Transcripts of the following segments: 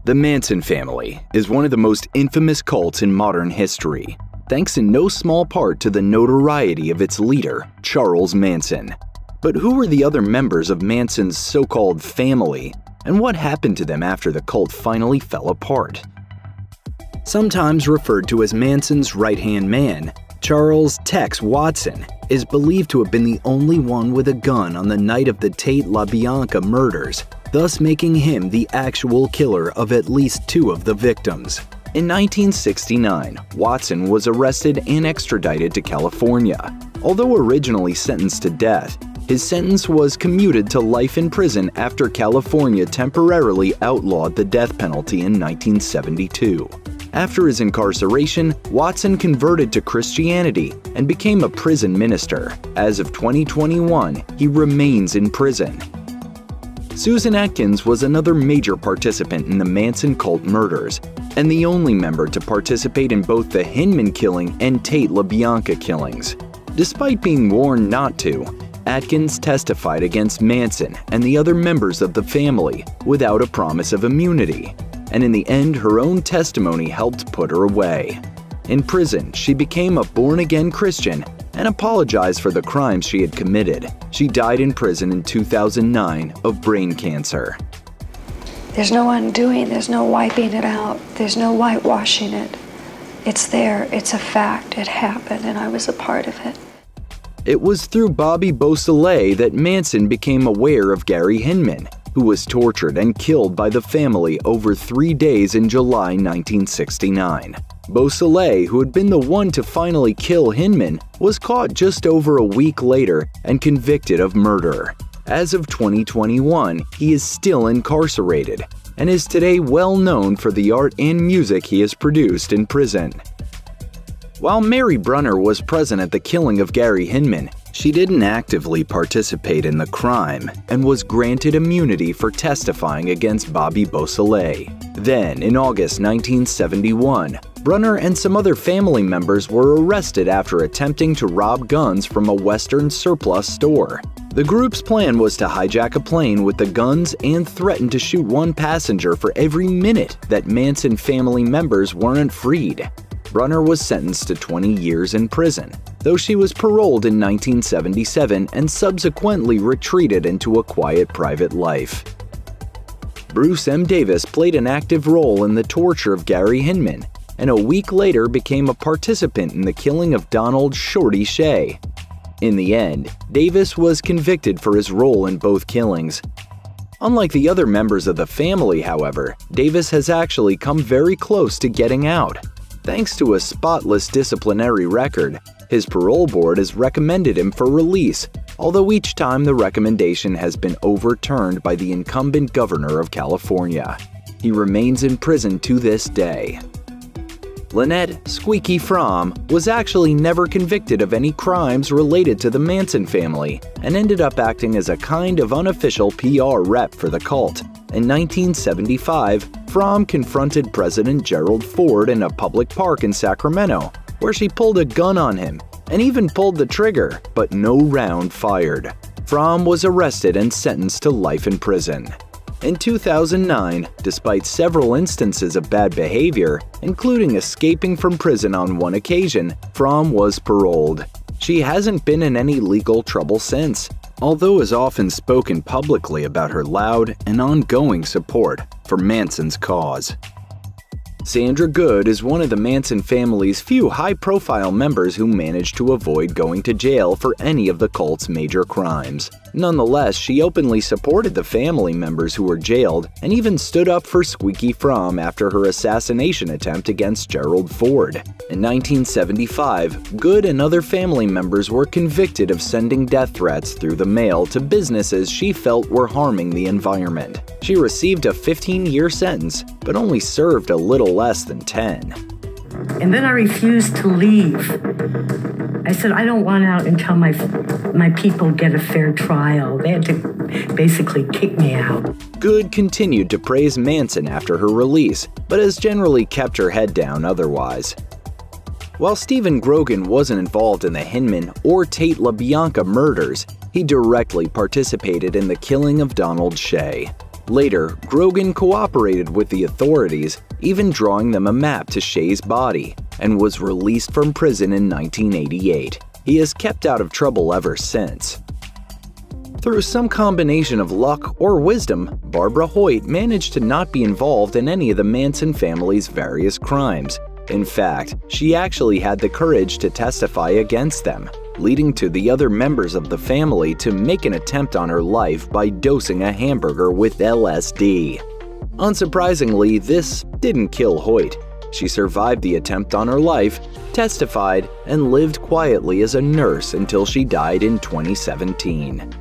The Manson family is one of the most infamous cults in modern history, thanks in no small part to the notoriety of its leader, Charles Manson. But who were the other members of Manson's so-called family, and what happened to them after the cult finally fell apart? Sometimes referred to as Manson's right-hand man, Charles Tex Watson is believed to have been the only one with a gun on the night of the LaBianca murders, thus making him the actual killer of at least two of the victims. In 1969, Watson was arrested and extradited to California. Although originally sentenced to death, his sentence was commuted to life in prison after California temporarily outlawed the death penalty in 1972. After his incarceration, Watson converted to Christianity and became a prison minister. As of 2021, he remains in prison. Susan Atkins was another major participant in the Manson cult murders, and the only member to participate in both the Hinman killing and LaBianca killings. Despite being warned not to, Atkins testified against Manson and the other members of the family without a promise of immunity, and in the end her own testimony helped put her away. In prison, she became a born-again Christian and apologized for the crimes she had committed. She died in prison in 2009 of brain cancer. There's no undoing, there's no wiping it out, there's no whitewashing it. It's there, it's a fact, it happened, and I was a part of it. It was through Bobby Beausoleil that Manson became aware of Gary Hinman, who was tortured and killed by the family over 3 days in July 1969. Beausoleil, who had been the one to finally kill Hinman, was caught just over a week later and convicted of murder. As of 2021, he is still incarcerated and is today well known for the art and music he has produced in prison. While Mary Brunner was present at the killing of Gary Hinman, she didn't actively participate in the crime and was granted immunity for testifying against Bobby Beausoleil. Then, in August 1971, Brunner and some other family members were arrested after attempting to rob guns from a Western surplus store. The group's plan was to hijack a plane with the guns and threaten to shoot one passenger for every minute that Manson family members weren't freed. Brunner was sentenced to 20 years in prison, though she was paroled in 1977 and subsequently retreated into a quiet private life. Bruce M. Davis played an active role in the torture of Gary Hinman, and a week later became a participant in the killing of Donald "Shorty" Shea. In the end, Davis was convicted for his role in both killings. Unlike the other members of the family, however, Davis has actually come very close to getting out. Thanks to a spotless disciplinary record, his parole board has recommended him for release, although each time the recommendation has been overturned by the incumbent governor of California. He remains in prison to this day. Lynette "Squeaky" Fromm was actually never convicted of any crimes related to the Manson family and ended up acting as a kind of unofficial PR rep for the cult. In 1975, Fromm confronted President Gerald Ford in a public park in Sacramento, where she pulled a gun on him and even pulled the trigger, but no round fired. Fromm was arrested and sentenced to life in prison. In 2009, despite several instances of bad behavior, including escaping from prison on one occasion, Fromm was paroled. She hasn't been in any legal trouble since, although has often spoken publicly about her loud and ongoing support for Manson's cause. Sandra Good is one of the Manson family's few high-profile members who managed to avoid going to jail for any of the cult's major crimes. Nonetheless, she openly supported the family members who were jailed and even stood up for Squeaky Fromm after her assassination attempt against Gerald Ford. In 1975, Good and other family members were convicted of sending death threats through the mail to businesses she felt were harming the environment. She received a 15-year sentence, but only served a little less than 10. And then I refused to leave. I said, I don't want out until my people get a fair trial. They had to basically kick me out. Good continued to praise Manson after her release, but has generally kept her head down otherwise. While Stephen Grogan wasn't involved in the Hinman or LaBianca murders, he directly participated in the killing of Donald Shea. Later, Grogan cooperated with the authorities, even drawing them a map to Shay's body, and was released from prison in 1988. He has kept out of trouble ever since. Through some combination of luck or wisdom, Barbara Hoyt managed to not be involved in any of the Manson family's various crimes. In fact, she actually had the courage to testify against them, leading to the other members of the family to make an attempt on her life by dosing a hamburger with LSD. Unsurprisingly, this didn't kill Hoyt. She survived the attempt on her life, testified, and lived quietly as a nurse until she died in 2017.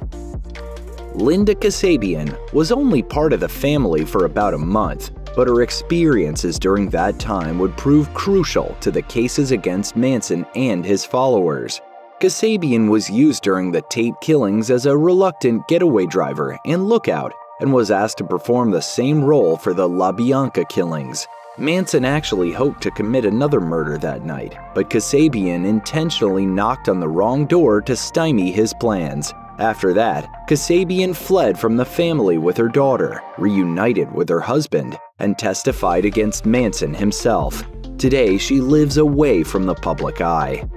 Linda Kasabian was only part of the family for about a month, but her experiences during that time would prove crucial to the cases against Manson and his followers. Kasabian was used during the Tate killings as a reluctant getaway driver and lookout, and was asked to perform the same role for the LaBianca killings. Manson actually hoped to commit another murder that night, but Kasabian intentionally knocked on the wrong door to stymie his plans. After that, Kasabian fled from the family with her daughter, reunited with her husband, and testified against Manson himself. Today, she lives away from the public eye.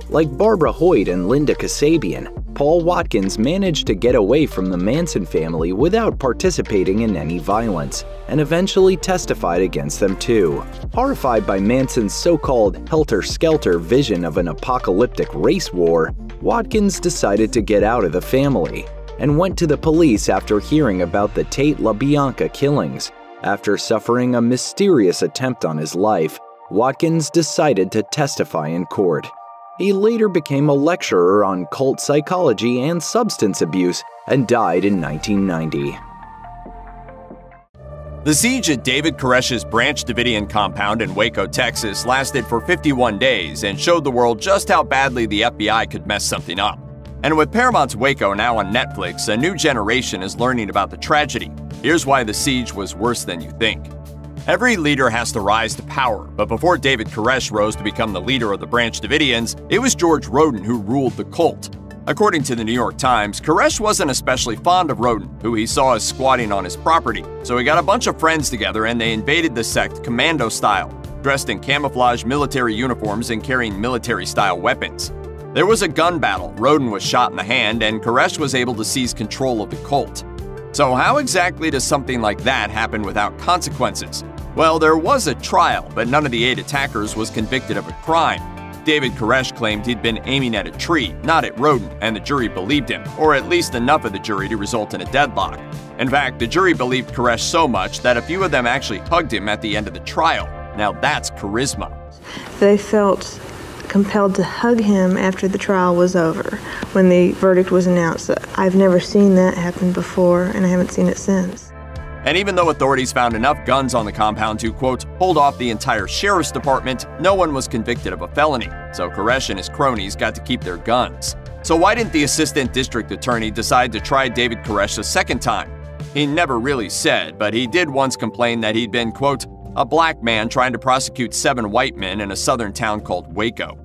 Like Barbara Hoyt and Linda Kasabian, Paul Watkins managed to get away from the Manson family without participating in any violence, and eventually testified against them too. Horrified by Manson's so-called helter-skelter vision of an apocalyptic race war, Watkins decided to get out of the family, and went to the police after hearing about the Tate LaBianca killings. After suffering a mysterious attempt on his life, Watkins decided to testify in court. He later became a lecturer on cult psychology and substance abuse and died in 1990. The siege at David Koresh's Branch Davidian compound in Waco, Texas lasted for 51 days and showed the world just how badly the FBI could mess something up. And with Paramount's Waco now on Netflix, a new generation is learning about the tragedy. Here's why the siege was worse than you think. Every leader has to rise to power, but before David Koresh rose to become the leader of the Branch Davidians, it was George Roden who ruled the cult. According to the New York Times, Koresh wasn't especially fond of Roden, who he saw as squatting on his property, so he got a bunch of friends together and they invaded the sect commando style, dressed in camouflage military uniforms and carrying military-style weapons. There was a gun battle, Roden was shot in the hand, and Koresh was able to seize control of the cult. So how exactly does something like that happen without consequences? Well, there was a trial, but none of the 8 attackers was convicted of a crime. David Koresh claimed he'd been aiming at a tree, not at Roden, and the jury believed him, or at least enough of the jury to result in a deadlock. In fact, the jury believed Koresh so much that a few of them actually hugged him at the end of the trial. Now that's charisma. They felt compelled to hug him after the trial was over, when the verdict was announced. I've never seen that happen before, and I haven't seen it since. And even though authorities found enough guns on the compound to, quote, hold off the entire sheriff's department, no one was convicted of a felony, so Koresh and his cronies got to keep their guns. So why didn't the assistant district attorney decide to try David Koresh a second time? He never really said, but he did once complain that he'd been, quote, a black man trying to prosecute 7 white men in a southern town called Waco.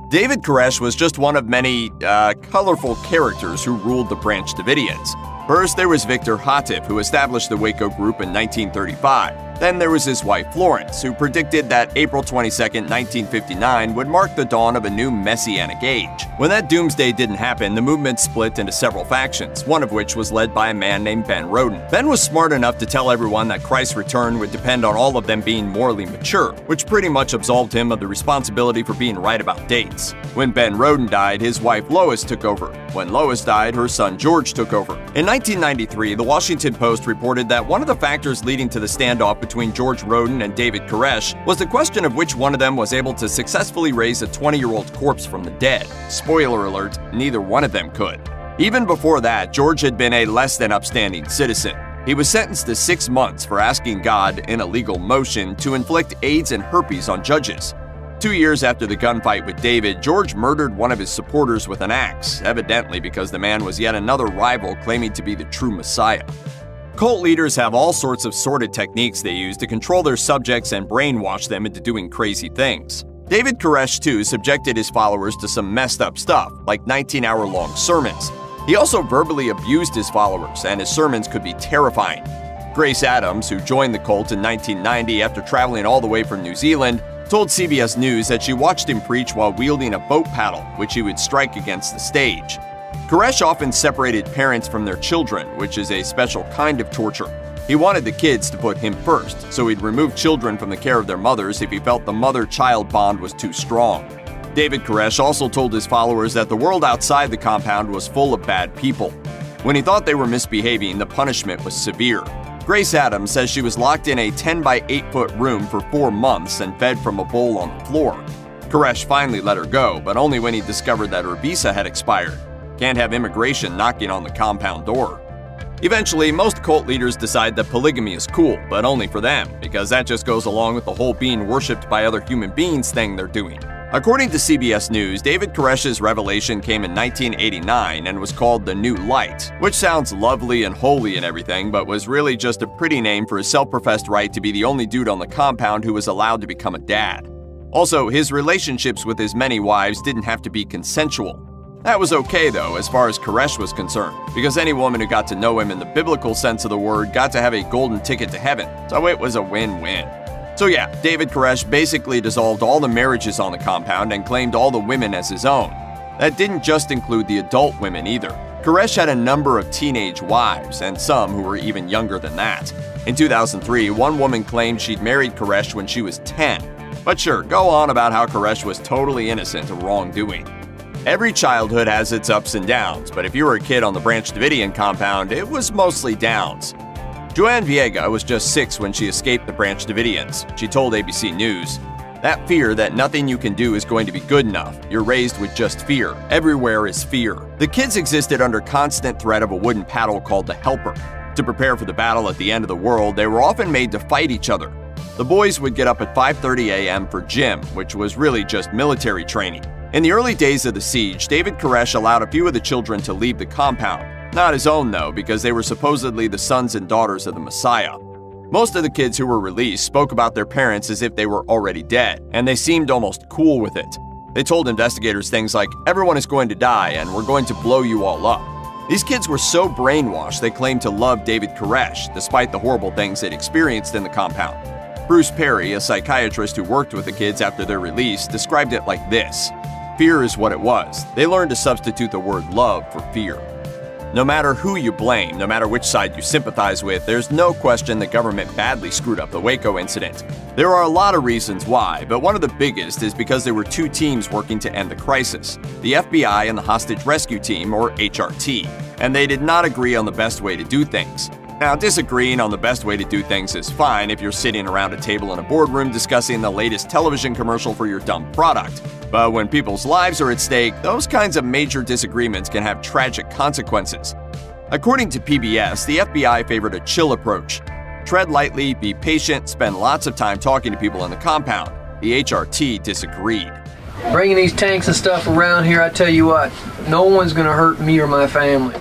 David Koresh was just one of many, colorful characters who ruled the Branch Davidians. First, there was Victor Hatif, who established the Waco group in 1935. Then there was his wife Florence, who predicted that April 22, 1959 would mark the dawn of a new messianic age. When that doomsday didn't happen, the movement split into several factions, one of which was led by a man named Ben Roden. Ben was smart enough to tell everyone that Christ's return would depend on all of them being morally mature, which pretty much absolved him of the responsibility for being right about dates. When Ben Roden died, his wife Lois took over. When Lois died, her son George took over. In 1993, the Washington Post reported that one of the factors leading to the standoff between George Roden and David Koresh was the question of which one of them was able to successfully raise a 20-year-old corpse from the dead. Spoiler alert, neither one of them could. Even before that, George had been a less than upstanding citizen. He was sentenced to 6 months for asking God, in a legal motion, to inflict AIDS and herpes on judges. 2 years after the gunfight with David, George murdered one of his supporters with an axe, evidently because the man was yet another rival claiming to be the true Messiah. Cult leaders have all sorts of sordid techniques they use to control their subjects and brainwash them into doing crazy things. David Koresh, too, subjected his followers to some messed up stuff, like 19-hour-long sermons. He also verbally abused his followers, and his sermons could be terrifying. Grace Adams, who joined the cult in 1990 after traveling all the way from New Zealand, told CBS News that she watched him preach while wielding a boat paddle, which he would strike against the stage. Koresh often separated parents from their children, which is a special kind of torture. He wanted the kids to put him first, so he'd remove children from the care of their mothers if he felt the mother-child bond was too strong. David Koresh also told his followers that the world outside the compound was full of bad people. When he thought they were misbehaving, the punishment was severe. Grace Adams says she was locked in a 10 by 8 foot room for 4 months and fed from a bowl on the floor. Koresh finally let her go, but only when he discovered that her visa had expired. Can't have immigration knocking on the compound door. Eventually, most cult leaders decide that polygamy is cool, but only for them, because that just goes along with the whole being worshipped by other human beings thing they're doing. According to CBS News, David Koresh's revelation came in 1989 and was called the New Light, which sounds lovely and holy and everything, but was really just a pretty name for his self-professed right to be the only dude on the compound who was allowed to become a dad. Also, his relationships with his many wives didn't have to be consensual. That was okay though, as far as Koresh was concerned, because any woman who got to know him in the biblical sense of the word got to have a golden ticket to heaven, so it was a win-win. So yeah, David Koresh basically dissolved all the marriages on the compound and claimed all the women as his own. That didn't just include the adult women either. Koresh had a number of teenage wives, and some who were even younger than that. In 2003, one woman claimed she'd married Koresh when she was 10. But sure, go on about how Koresh was totally innocent of wrongdoing. Every childhood has its ups and downs, but if you were a kid on the Branch Davidian compound, it was mostly downs. Joanne Viega was just 6 when she escaped the Branch Davidians. She told ABC News, "That fear that nothing you can do is going to be good enough. You're raised with just fear. Everywhere is fear." The kids existed under constant threat of a wooden paddle called the Helper. To prepare for the battle at the end of the world, they were often made to fight each other. The boys would get up at 5:30 a.m. for gym, which was really just military training. In the early days of the siege, David Koresh allowed a few of the children to leave the compound. Not his own though, because they were supposedly the sons and daughters of the Messiah. Most of the kids who were released spoke about their parents as if they were already dead, and they seemed almost cool with it. They told investigators things like, "Everyone is going to die and we're going to blow you all up." These kids were so brainwashed they claimed to love David Koresh, despite the horrible things they'd experienced in the compound. Bruce Perry, a psychiatrist who worked with the kids after their release, described it like this: "Fear is what it was. They learned to substitute the word love for fear." No matter who you blame, no matter which side you sympathize with, there's no question the government badly screwed up the Waco incident. There are a lot of reasons why, but one of the biggest is because there were 2 teams working to end the crisis, the FBI and the Hostage Rescue Team, or HRT, and they did not agree on the best way to do things. Now, disagreeing on the best way to do things is fine if you're sitting around a table in a boardroom discussing the latest television commercial for your dumb product. But when people's lives are at stake, those kinds of major disagreements can have tragic consequences. According to PBS, the FBI favored a chill approach. Tread lightly, be patient, spend lots of time talking to people in the compound. The HRT disagreed. Bringing these tanks and stuff around here, I tell you what, no one's gonna hurt me or my family.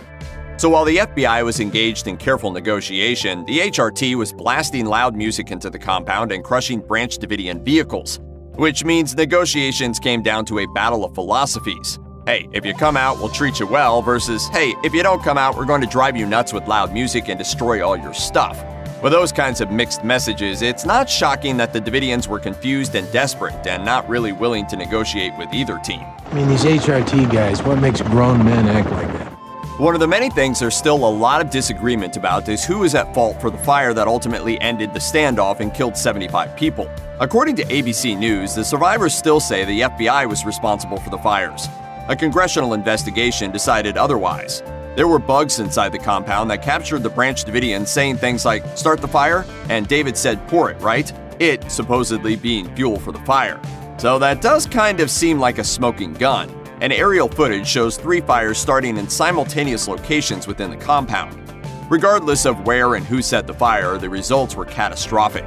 So while the FBI was engaged in careful negotiation, the HRT was blasting loud music into the compound and crushing Branch Davidian vehicles. Which means negotiations came down to a battle of philosophies. Hey, if you come out, we'll treat you well, versus, hey, if you don't come out, we're going to drive you nuts with loud music and destroy all your stuff. With those kinds of mixed messages, it's not shocking that the Davidians were confused and desperate and not really willing to negotiate with either team. I mean, these HRT guys, what makes grown men act like that? One of the many things there's still a lot of disagreement about is who is at fault for the fire that ultimately ended the standoff and killed 75 people. According to ABC News, the survivors still say the FBI was responsible for the fires. A congressional investigation decided otherwise. There were bugs inside the compound that captured the Branch Davidians saying things like, "Start the fire," and David said, "Pour it," right? It supposedly being fuel for the fire. So that does kind of seem like a smoking gun. And aerial footage shows 3 fires starting in simultaneous locations within the compound. Regardless of where and who set the fire, the results were catastrophic.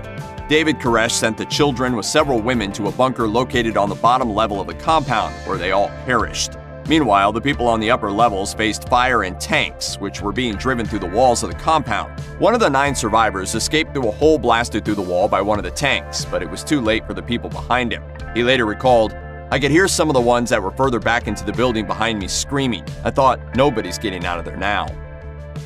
David Koresh sent the children with several women to a bunker located on the bottom level of the compound, where they all perished. Meanwhile, the people on the upper levels faced fire in tanks, which were being driven through the walls of the compound. One of the 9 survivors escaped through a hole blasted through the wall by one of the tanks, but it was too late for the people behind him. He later recalled, I could hear some of the ones that were further back into the building behind me screaming. I thought, nobody's getting out of there now.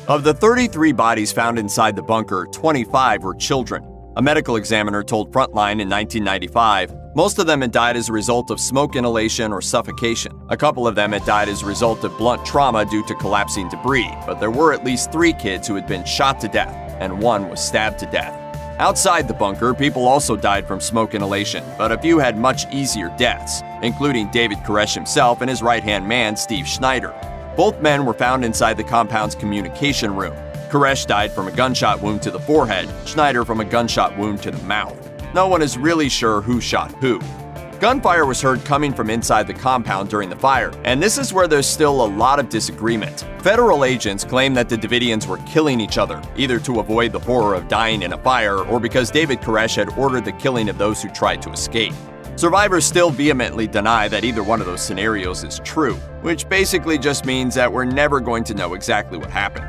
Of the 33 bodies found inside the bunker, 25 were children. A medical examiner told Frontline in 1995, most of them had died as a result of smoke inhalation or suffocation. A couple of them had died as a result of blunt trauma due to collapsing debris, but there were at least 3 kids who had been shot to death, and 1 was stabbed to death. Outside the bunker, people also died from smoke inhalation, but a few had much easier deaths, including David Koresh himself and his right-hand man, Steve Schneider. Both men were found inside the compound's communication room. Koresh died from a gunshot wound to the forehead, Schneider from a gunshot wound to the mouth. No one is really sure who shot who. Gunfire was heard coming from inside the compound during the fire, and this is where there's still a lot of disagreement. Federal agents claim that the Davidians were killing each other, either to avoid the horror of dying in a fire or because David Koresh had ordered the killing of those who tried to escape. Survivors still vehemently deny that either one of those scenarios is true, which basically just means that we're never going to know exactly what happened.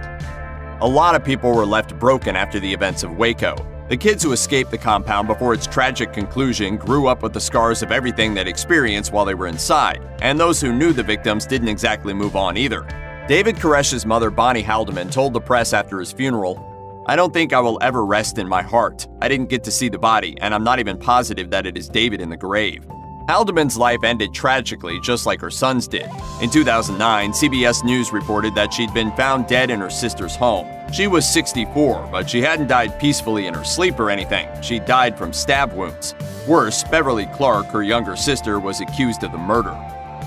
A lot of people were left broken after the events of Waco. The kids who escaped the compound before its tragic conclusion grew up with the scars of everything they'd experienced while they were inside, and those who knew the victims didn't exactly move on either. David Koresh's mother, Bonnie Haldeman, told the press after his funeral, "I don't think I will ever rest in my heart. I didn't get to see the body, and I'm not even positive that it is David in the grave." Haldeman's life ended tragically, just like her son's did. In 2009, CBS News reported that she'd been found dead in her sister's home. She was 64, but she hadn't died peacefully in her sleep or anything. She died from stab wounds. Worse, Beverly Clark, her younger sister, was accused of the murder.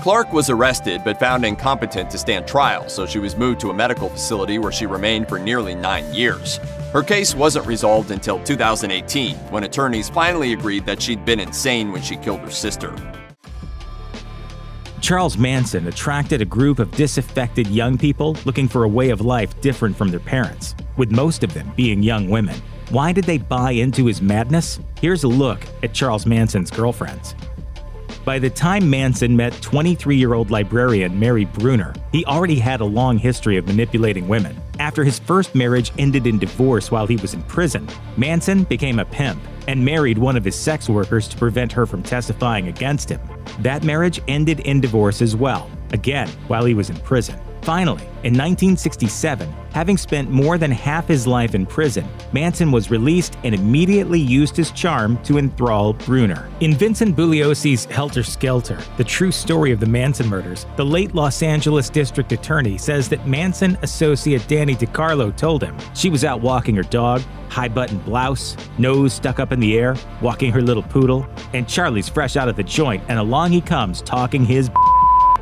Clark was arrested but found incompetent to stand trial, so she was moved to a medical facility where she remained for nearly 9 years. Her case wasn't resolved until 2018, when attorneys finally agreed that she'd been insane when she killed her sister. Charles Manson attracted a group of disaffected young people looking for a way of life different from their parents, with most of them being young women. Why did they buy into his madness? Here's a look at Charles Manson's girlfriends. By the time Manson met 23-year-old librarian Mary Bruner, he already had a long history of manipulating women. After his first marriage ended in divorce while he was in prison, Manson became a pimp and married one of his sex workers to prevent her from testifying against him. That marriage ended in divorce as well, again while he was in prison. Finally, in 1967, having spent more than half his life in prison, Manson was released and immediately used his charm to enthrall Bruner. In Vincent Bugliosi's Helter Skelter, the true story of the Manson murders, the late Los Angeles district attorney says that Manson associate Danny DiCarlo told him she was out walking her dog, high-button blouse, nose stuck up in the air, walking her little poodle, and Charlie's fresh out of the joint and along he comes talking his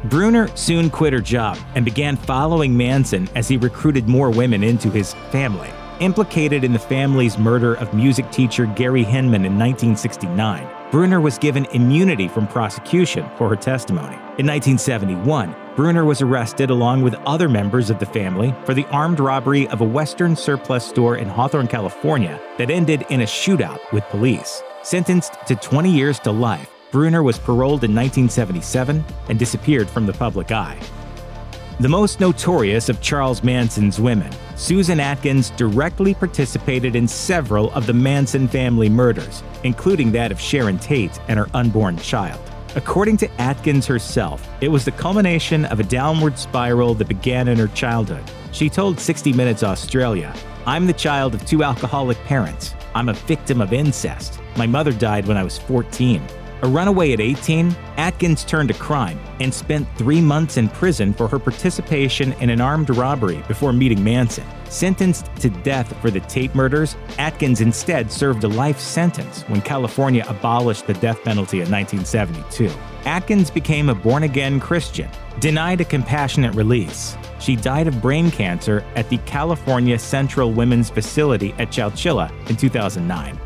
Bruner soon quit her job and began following Manson as he recruited more women into his family. Implicated in the family's murder of music teacher Gary Hinman in 1969, Bruner was given immunity from prosecution for her testimony. In 1971, Bruner was arrested along with other members of the family for the armed robbery of a Western surplus store in Hawthorne, California that ended in a shootout with police. Sentenced to 20 years to life, Bruner was paroled in 1977 and disappeared from the public eye. The most notorious of Charles Manson's women, Susan Atkins directly participated in several of the Manson family murders, including that of Sharon Tate and her unborn child. According to Atkins herself, it was the culmination of a downward spiral that began in her childhood. She told 60 Minutes Australia, "I'm the child of 2 alcoholic parents. I'm a victim of incest. My mother died when I was 14. A runaway at 18, Atkins turned to crime and spent 3 months in prison for her participation in an armed robbery before meeting Manson. Sentenced to death for the Tate murders, Atkins instead served a life sentence when California abolished the death penalty in 1972. Atkins became a born-again Christian, denied a compassionate release. She died of brain cancer at the California Central Women's Facility at Chowchilla in 2009.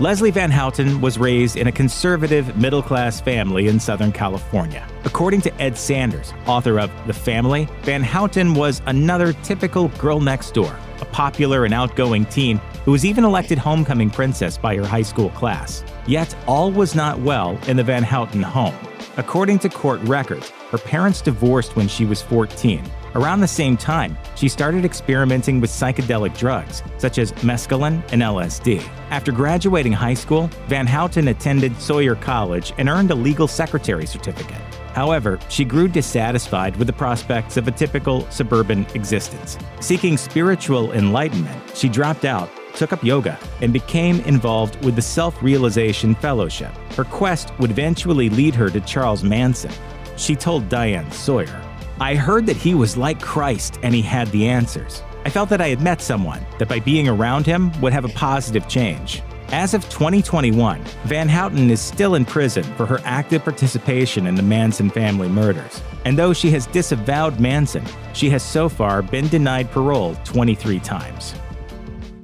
Leslie Van Houten was raised in a conservative, middle-class family in Southern California. According to Ed Sanders, author of The Family, Van Houten was another typical girl next door, a popular and outgoing teen who was even elected homecoming princess by her high school class. Yet all was not well in the Van Houten home. According to court records, her parents divorced when she was 14. Around the same time, she started experimenting with psychedelic drugs, such as mescaline and LSD. After graduating high school, Van Houten attended Sawyer College and earned a legal secretary certificate. However, she grew dissatisfied with the prospects of a typical suburban existence. Seeking spiritual enlightenment, she dropped out, took up yoga, and became involved with the Self-Realization Fellowship. Her quest would eventually lead her to Charles Manson. She told Diane Sawyer, "I heard that he was like Christ and he had the answers. I felt that I had met someone that by being around him would have a positive change." As of 2021, Van Houten is still in prison for her active participation in the Manson family murders. And though she has disavowed Manson, she has so far been denied parole 23 times.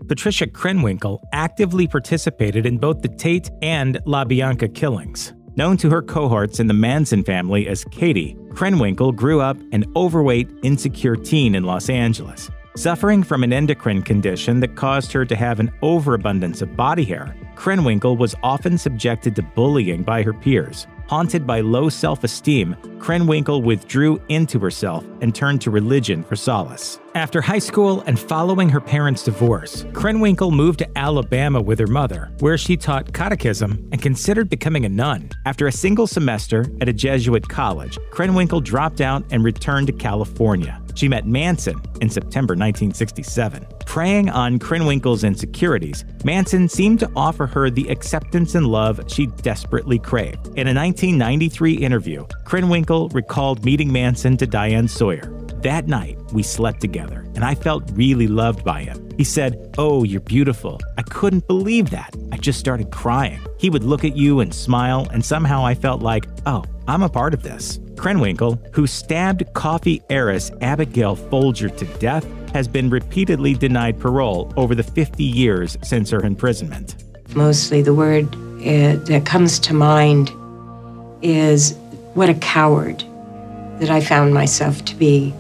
Patricia Krenwinkel actively participated in both the Tate and LaBianca killings. Known to her cohorts in the Manson family as Katie, Krenwinkel grew up an overweight, insecure teen in Los Angeles. Suffering from an endocrine condition that caused her to have an overabundance of body hair, Krenwinkel was often subjected to bullying by her peers. Haunted by low self-esteem, Krenwinkel withdrew into herself and turned to religion for solace. After high school and following her parents' divorce, Krenwinkel moved to Alabama with her mother, where she taught catechism and considered becoming a nun. After a single semester at a Jesuit college, Krenwinkel dropped out and returned to California. She met Manson in September 1967. Preying on Krenwinkel's insecurities, Manson seemed to offer her the acceptance and love she desperately craved. In a 1993 interview, Krenwinkel recalled meeting Manson to Diane Sawyer. "That night, we slept together, and I felt really loved by him. He said, 'Oh, you're beautiful.' I couldn't believe that. I just started crying. He would look at you and smile, and somehow I felt like, oh, I'm a part of this." Krenwinkel, who stabbed coffee heiress Abigail Folger to death, has been repeatedly denied parole over the 50 years since her imprisonment. Mostly the word that comes to mind is, what a coward that I found myself to be.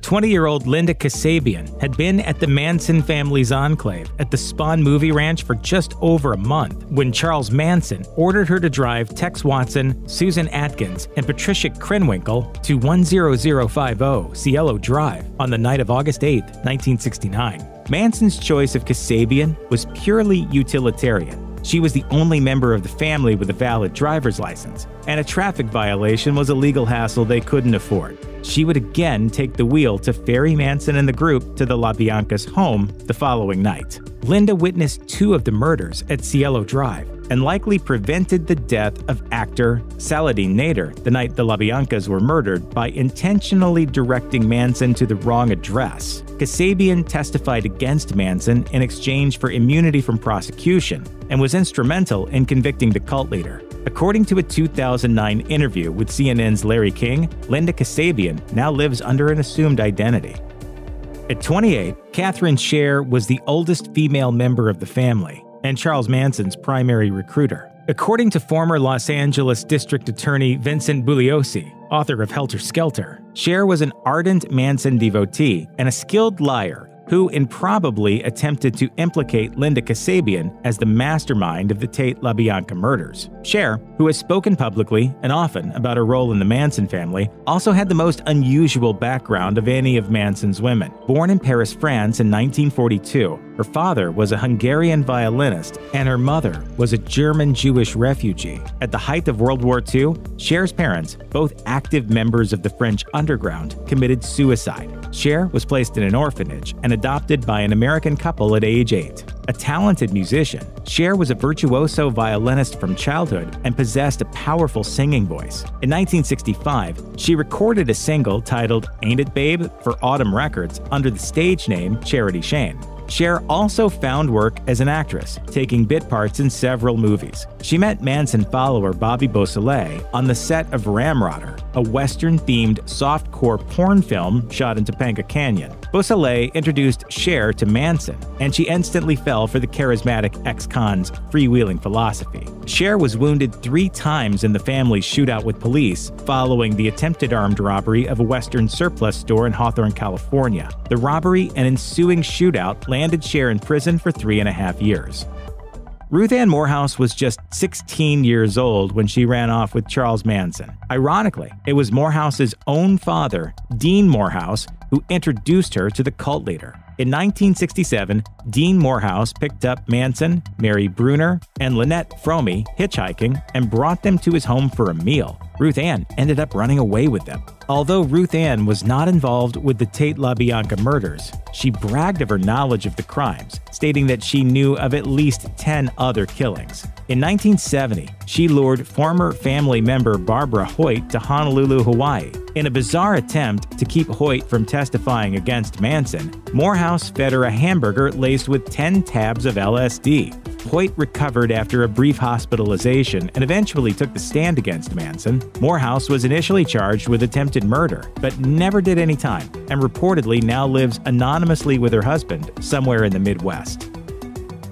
20-year-old Linda Kasabian had been at the Manson family's enclave at the Spawn Movie Ranch for just over a month when Charles Manson ordered her to drive Tex Watson, Susan Atkins, and Patricia Krenwinkel to 10050 Cielo Drive on the night of August 8, 1969. Manson's choice of Kasabian was purely utilitarian. She was the only member of the family with a valid driver's license, and a traffic violation was a legal hassle they couldn't afford. She would again take the wheel to ferry Manson and the group to the LaBianca's home the following night. Linda witnessed 2 of the murders at Cielo Drive and likely prevented the death of actor Saladin Nader the night the LaBiancas were murdered by intentionally directing Manson to the wrong address. Kasabian testified against Manson in exchange for immunity from prosecution and was instrumental in convicting the cult leader. According to a 2009 interview with CNN's Larry King, Linda Kasabian now lives under an assumed identity. At 28, Catherine Scher was the oldest female member of the family and Charles Manson's primary recruiter. According to former Los Angeles District Attorney Vincent Bugliosi, author of Helter Skelter, Scher was an ardent Manson devotee and a skilled liar who improbably attempted to implicate Linda Kasabian as the mastermind of the Tate LaBianca murders. Scher, who has spoken publicly and often about her role in the Manson family, also had the most unusual background of any of Manson's women. Born in Paris, France in 1942, her father was a Hungarian violinist and her mother was a German Jewish refugee. At the height of World War II, Scher's parents, both active members of the French underground, committed suicide. Scher was placed in an orphanage and adopted by an American couple at age 8. A talented musician, Scher was a virtuoso violinist from childhood and possessed a powerful singing voice. In 1965, she recorded a single titled Ain't It Babe for Autumn Records under the stage name Charity Shane. Scher also found work as an actress, taking bit parts in several movies. She met Manson follower Bobby Beausoleil on the set of Ramrodder, a Western-themed softcore porn film shot in Topanga Canyon. Beausoleil introduced Scher to Manson, and she instantly fell for the charismatic ex-con's freewheeling philosophy. Scher was wounded 3 times in the family's shootout with police following the attempted armed robbery of a Western surplus store in Hawthorne, California. The robbery and ensuing shootout landed Scher in prison for 3.5 years. Ruth Ann Morehouse was just 16 years old when she ran off with Charles Manson. Ironically, it was Morehouse's own father, Dean Morehouse, who introduced her to the cult leader. In 1967, Dean Morehouse picked up Manson, Mary Brunner, and Lynette Fromey hitchhiking and brought them to his home for a meal. Ruth Ann ended up running away with them. Although Ruth Ann was not involved with the Tate LaBianca murders, she bragged of her knowledge of the crimes, stating that she knew of at least 10 other killings. In 1970, she lured former family member Barbara Hoyt to Honolulu, Hawaii. In a bizarre attempt to keep Hoyt from testifying against Manson, Morehouse fed her a hamburger laced with 10 tabs of LSD. Hoyt recovered after a brief hospitalization and eventually took the stand against Manson. Morehouse was initially charged with attempted murder, but never did any time, and reportedly now lives anonymously with her husband somewhere in the Midwest.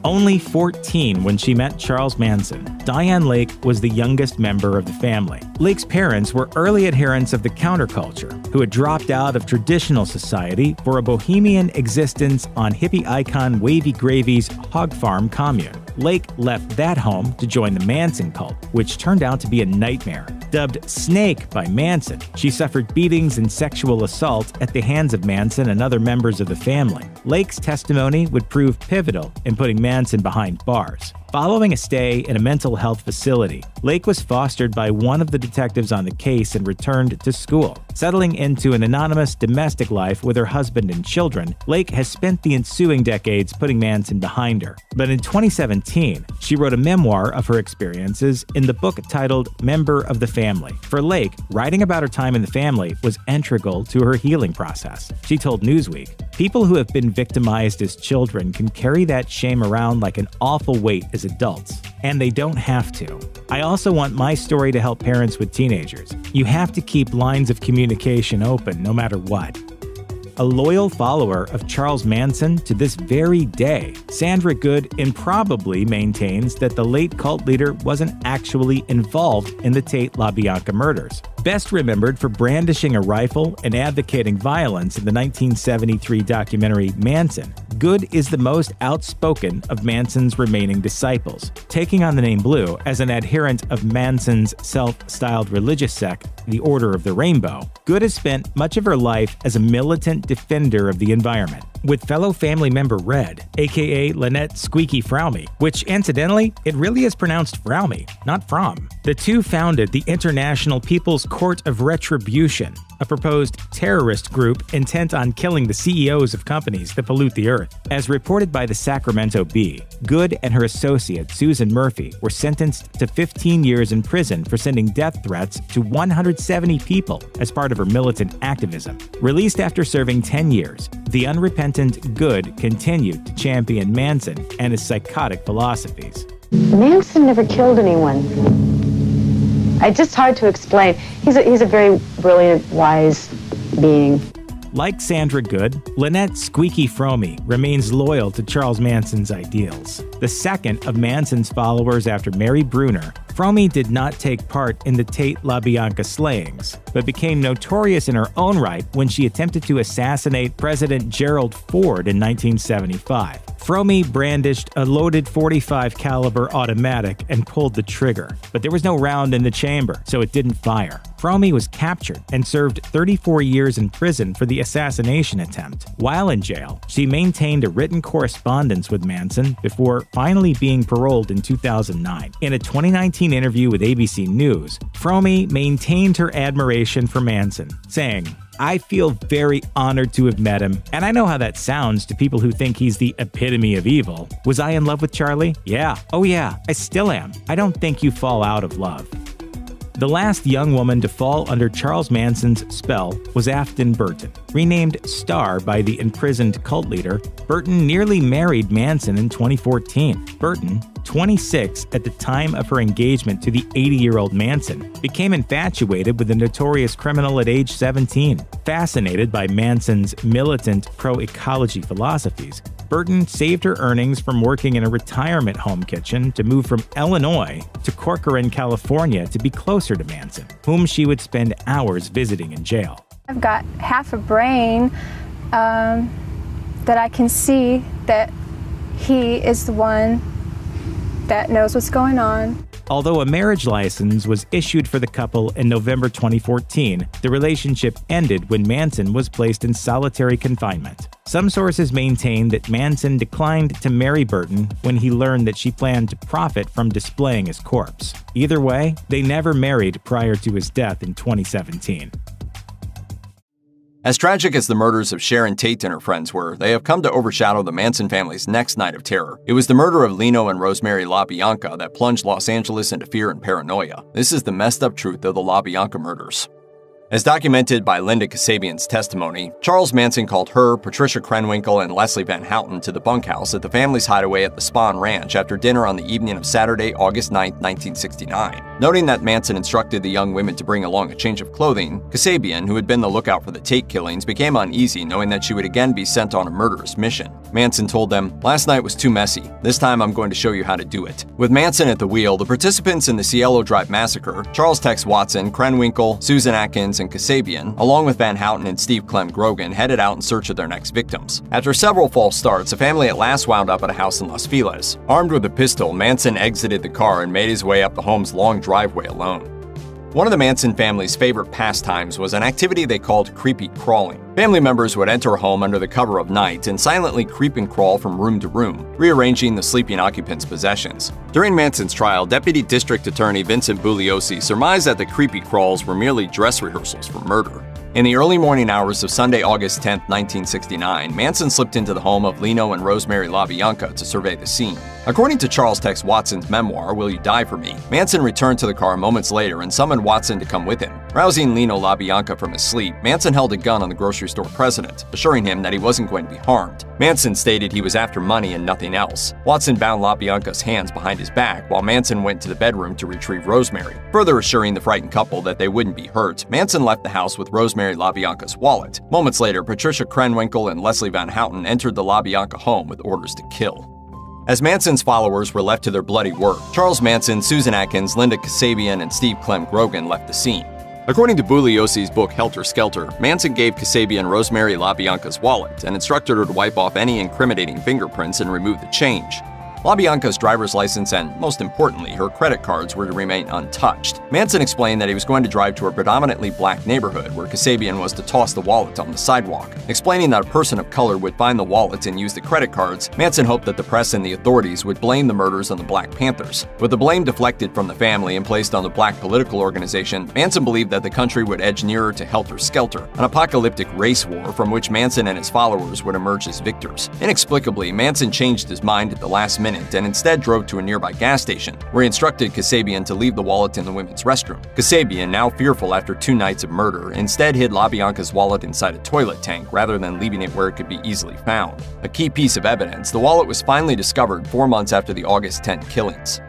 Only 14 when she met Charles Manson, Diane Lake was the youngest member of the family. Lake's parents were early adherents of the counterculture, who had dropped out of traditional society for a bohemian existence on hippie icon Wavy Gravy's hog farm commune. Lake left that home to join the Manson cult, which turned out to be a nightmare. Dubbed Snake by Manson, she suffered beatings and sexual assault at the hands of Manson and other members of the family. Lake's testimony would prove pivotal in putting Manson behind bars. Following a stay in a mental health facility, Lake was fostered by one of the detectives on the case and returned to school. Settling into an anonymous domestic life with her husband and children, Lake has spent the ensuing decades putting Manson behind her. But in 2017, she wrote a memoir of her experiences in the book titled Member of the Family. For Lake, writing about her time in the family was integral to her healing process. She told Newsweek, "People who have been victimized as children can carry that shame around like an awful weight as adults, and they don't have to. I also want my story to help parents with teenagers. You have to keep lines of communication open no matter what." A loyal follower of Charles Manson to this very day, Sandra Good improbably maintains that the late cult leader wasn't actually involved in the Tate LaBianca murders. Best remembered for brandishing a rifle and advocating violence in the 1973 documentary Manson, Good is the most outspoken of Manson's remaining disciples. Taking on the name Blue as an adherent of Manson's self-styled religious sect, the Order of the Rainbow, Good has spent much of her life as a militant defender of the environment. With fellow family member Red, aka Lynette Squeaky Fromey, which incidentally, it really is pronounced Fromey, not Fromm. The two founded the International People's Court of Retribution, a proposed terrorist group intent on killing the CEOs of companies that pollute the earth. As reported by the Sacramento Bee, Good and her associate Susan Murphy were sentenced to 15 years in prison for sending death threats to 170 people as part of her militant activism. Released after serving 10 years, the unrepentant Good continued to champion Manson and his psychotic philosophies. Manson never killed anyone. It's just hard to explain. He's a very brilliant, wise being. Like Sandra Good, Lynette Squeaky Fromey remains loyal to Charles Manson's ideals. The second of Manson's followers after Mary Brunner, Fromey did not take part in the Tate LaBianca slayings, but became notorious in her own right when she attempted to assassinate President Gerald Ford in 1975. Fromey brandished a loaded .45 caliber automatic and pulled the trigger, but there was no round in the chamber, so it didn't fire. Fromey was captured and served 34 years in prison for the assassination attempt. While in jail, she maintained a written correspondence with Manson before finally being paroled in 2009. In a 2019 interview with ABC News, Fromey maintained her admiration for Manson, saying, "I feel very honored to have met him, and I know how that sounds to people who think he's the epitome of evil. Was I in love with Charlie? Yeah. Oh yeah, I still am. I don't think you fall out of love." The last young woman to fall under Charles Manson's spell was Afton Burton. Renamed Star by the imprisoned cult leader, Burton nearly married Manson in 2014. Burton, 26 at the time of her engagement to the 80-year-old Manson, became infatuated with the notorious criminal at age 17. Fascinated by Manson's militant pro-ecology philosophies, Burton saved her earnings from working in a retirement home kitchen to move from Illinois to Corcoran, California to be closer to Manson, whom she would spend hours visiting in jail. I've got half a brain that I can see that he is the one that knows what's going on. Although a marriage license was issued for the couple in November 2014, the relationship ended when Manson was placed in solitary confinement. Some sources maintain that Manson declined to marry Burton when he learned that she planned to profit from displaying his corpse. Either way, they never married prior to his death in 2017. As tragic as the murders of Sharon Tate and her friends were, they have come to overshadow the Manson family's next night of terror. It was the murder of Lino and Rosemary LaBianca that plunged Los Angeles into fear and paranoia. This is the messed up truth of the LaBianca murders. As documented by Linda Kasabian's testimony, Charles Manson called her, Patricia Krenwinkel, and Leslie Van Houten to the bunkhouse at the family's hideaway at the Spahn Ranch after dinner on the evening of Saturday, August 9, 1969. Noting that Manson instructed the young women to bring along a change of clothing, Kasabian, who had been the lookout for the Tate killings, became uneasy knowing that she would again be sent on a murderous mission. Manson told them, "Last night was too messy. This time I'm going to show you how to do it." With Manson at the wheel, the participants in the Cielo Drive massacre, Charles Tex Watson, Krenwinkel, Susan Atkins, and Kasabian, along with Van Houten and Steve Clem Grogan, headed out in search of their next victims. After several false starts, the family at last wound up at a house in Los Feliz. Armed with a pistol, Manson exited the car and made his way up the home's long driveway alone. One of the Manson family's favorite pastimes was an activity they called creepy crawling. Family members would enter a home under the cover of night and silently creep and crawl from room to room, rearranging the sleeping occupants' possessions. During Manson's trial, Deputy District Attorney Vincent Bugliosi surmised that the creepy crawls were merely dress rehearsals for murder. In the early morning hours of Sunday, August 10, 1969, Manson slipped into the home of Lino and Rosemary LaBianca to survey the scene. According to Charles Tex Watson's memoir, Will You Die For Me?, Manson returned to the car moments later and summoned Watson to come with him. Rousing Lino LaBianca from his sleep, Manson held a gun on the grocery store president, assuring him that he wasn't going to be harmed. Manson stated he was after money and nothing else. Watson bound LaBianca's hands behind his back while Manson went to the bedroom to retrieve Rosemary. Further assuring the frightened couple that they wouldn't be hurt, Manson left the house with Rosemary LaBianca's wallet. Moments later, Patricia Krenwinkel and Leslie Van Houten entered the LaBianca home with orders to kill. As Manson's followers were left to their bloody work, Charles Manson, Susan Atkins, Linda Kasabian, and Steve Clem Grogan left the scene. According to Bugliosi's book Helter Skelter, Manson gave Kasabian Rosemary LaBianca's wallet and instructed her to wipe off any incriminating fingerprints and remove the change. LaBianca's driver's license and, most importantly, her credit cards were to remain untouched. Manson explained that he was going to drive to a predominantly black neighborhood where Kasabian was to toss the wallet on the sidewalk. Explaining that a person of color would find the wallet and use the credit cards, Manson hoped that the press and the authorities would blame the murders on the Black Panthers. With the blame deflected from the family and placed on the black political organization, Manson believed that the country would edge nearer to Helter Skelter, an apocalyptic race war from which Manson and his followers would emerge as victors. Inexplicably, Manson changed his mind at the last minute and instead drove to a nearby gas station, where he instructed Kasabian to leave the wallet in the women's restroom. Kasabian, now fearful after 2 nights of murder, instead hid LaBianca's wallet inside a toilet tank rather than leaving it where it could be easily found. A key piece of evidence, the wallet was finally discovered 4 months after the August 10 killings.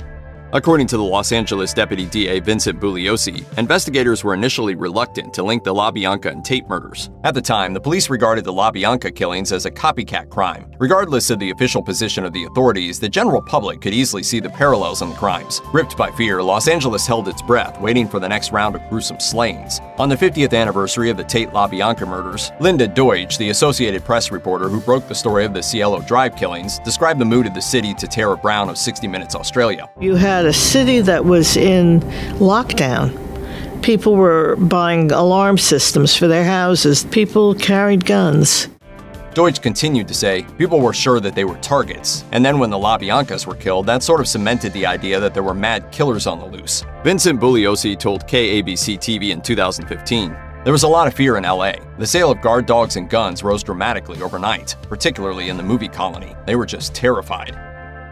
According to the Los Angeles Deputy DA Vincent Bugliosi, investigators were initially reluctant to link the LaBianca and Tate murders. At the time, the police regarded the LaBianca killings as a copycat crime. Regardless of the official position of the authorities, the general public could easily see the parallels in the crimes. Gripped by fear, Los Angeles held its breath, waiting for the next round of gruesome slayings. On the 50th anniversary of the Tate-LaBianca murders, Linda Deutsch, the Associated Press reporter who broke the story of the Cielo Drive killings, described the mood of the city to Tara Brown of 60 Minutes Australia. You had a city that was in lockdown. People were buying alarm systems for their houses. People carried guns. Deutsch continued to say, people were sure that they were targets, and then when the LaBiancas were killed, that sort of cemented the idea that there were mad killers on the loose. Vincent Bugliosi told KABC TV in 2015, there was a lot of fear in LA. The sale of guard dogs and guns rose dramatically overnight, particularly in the movie colony. They were just terrified.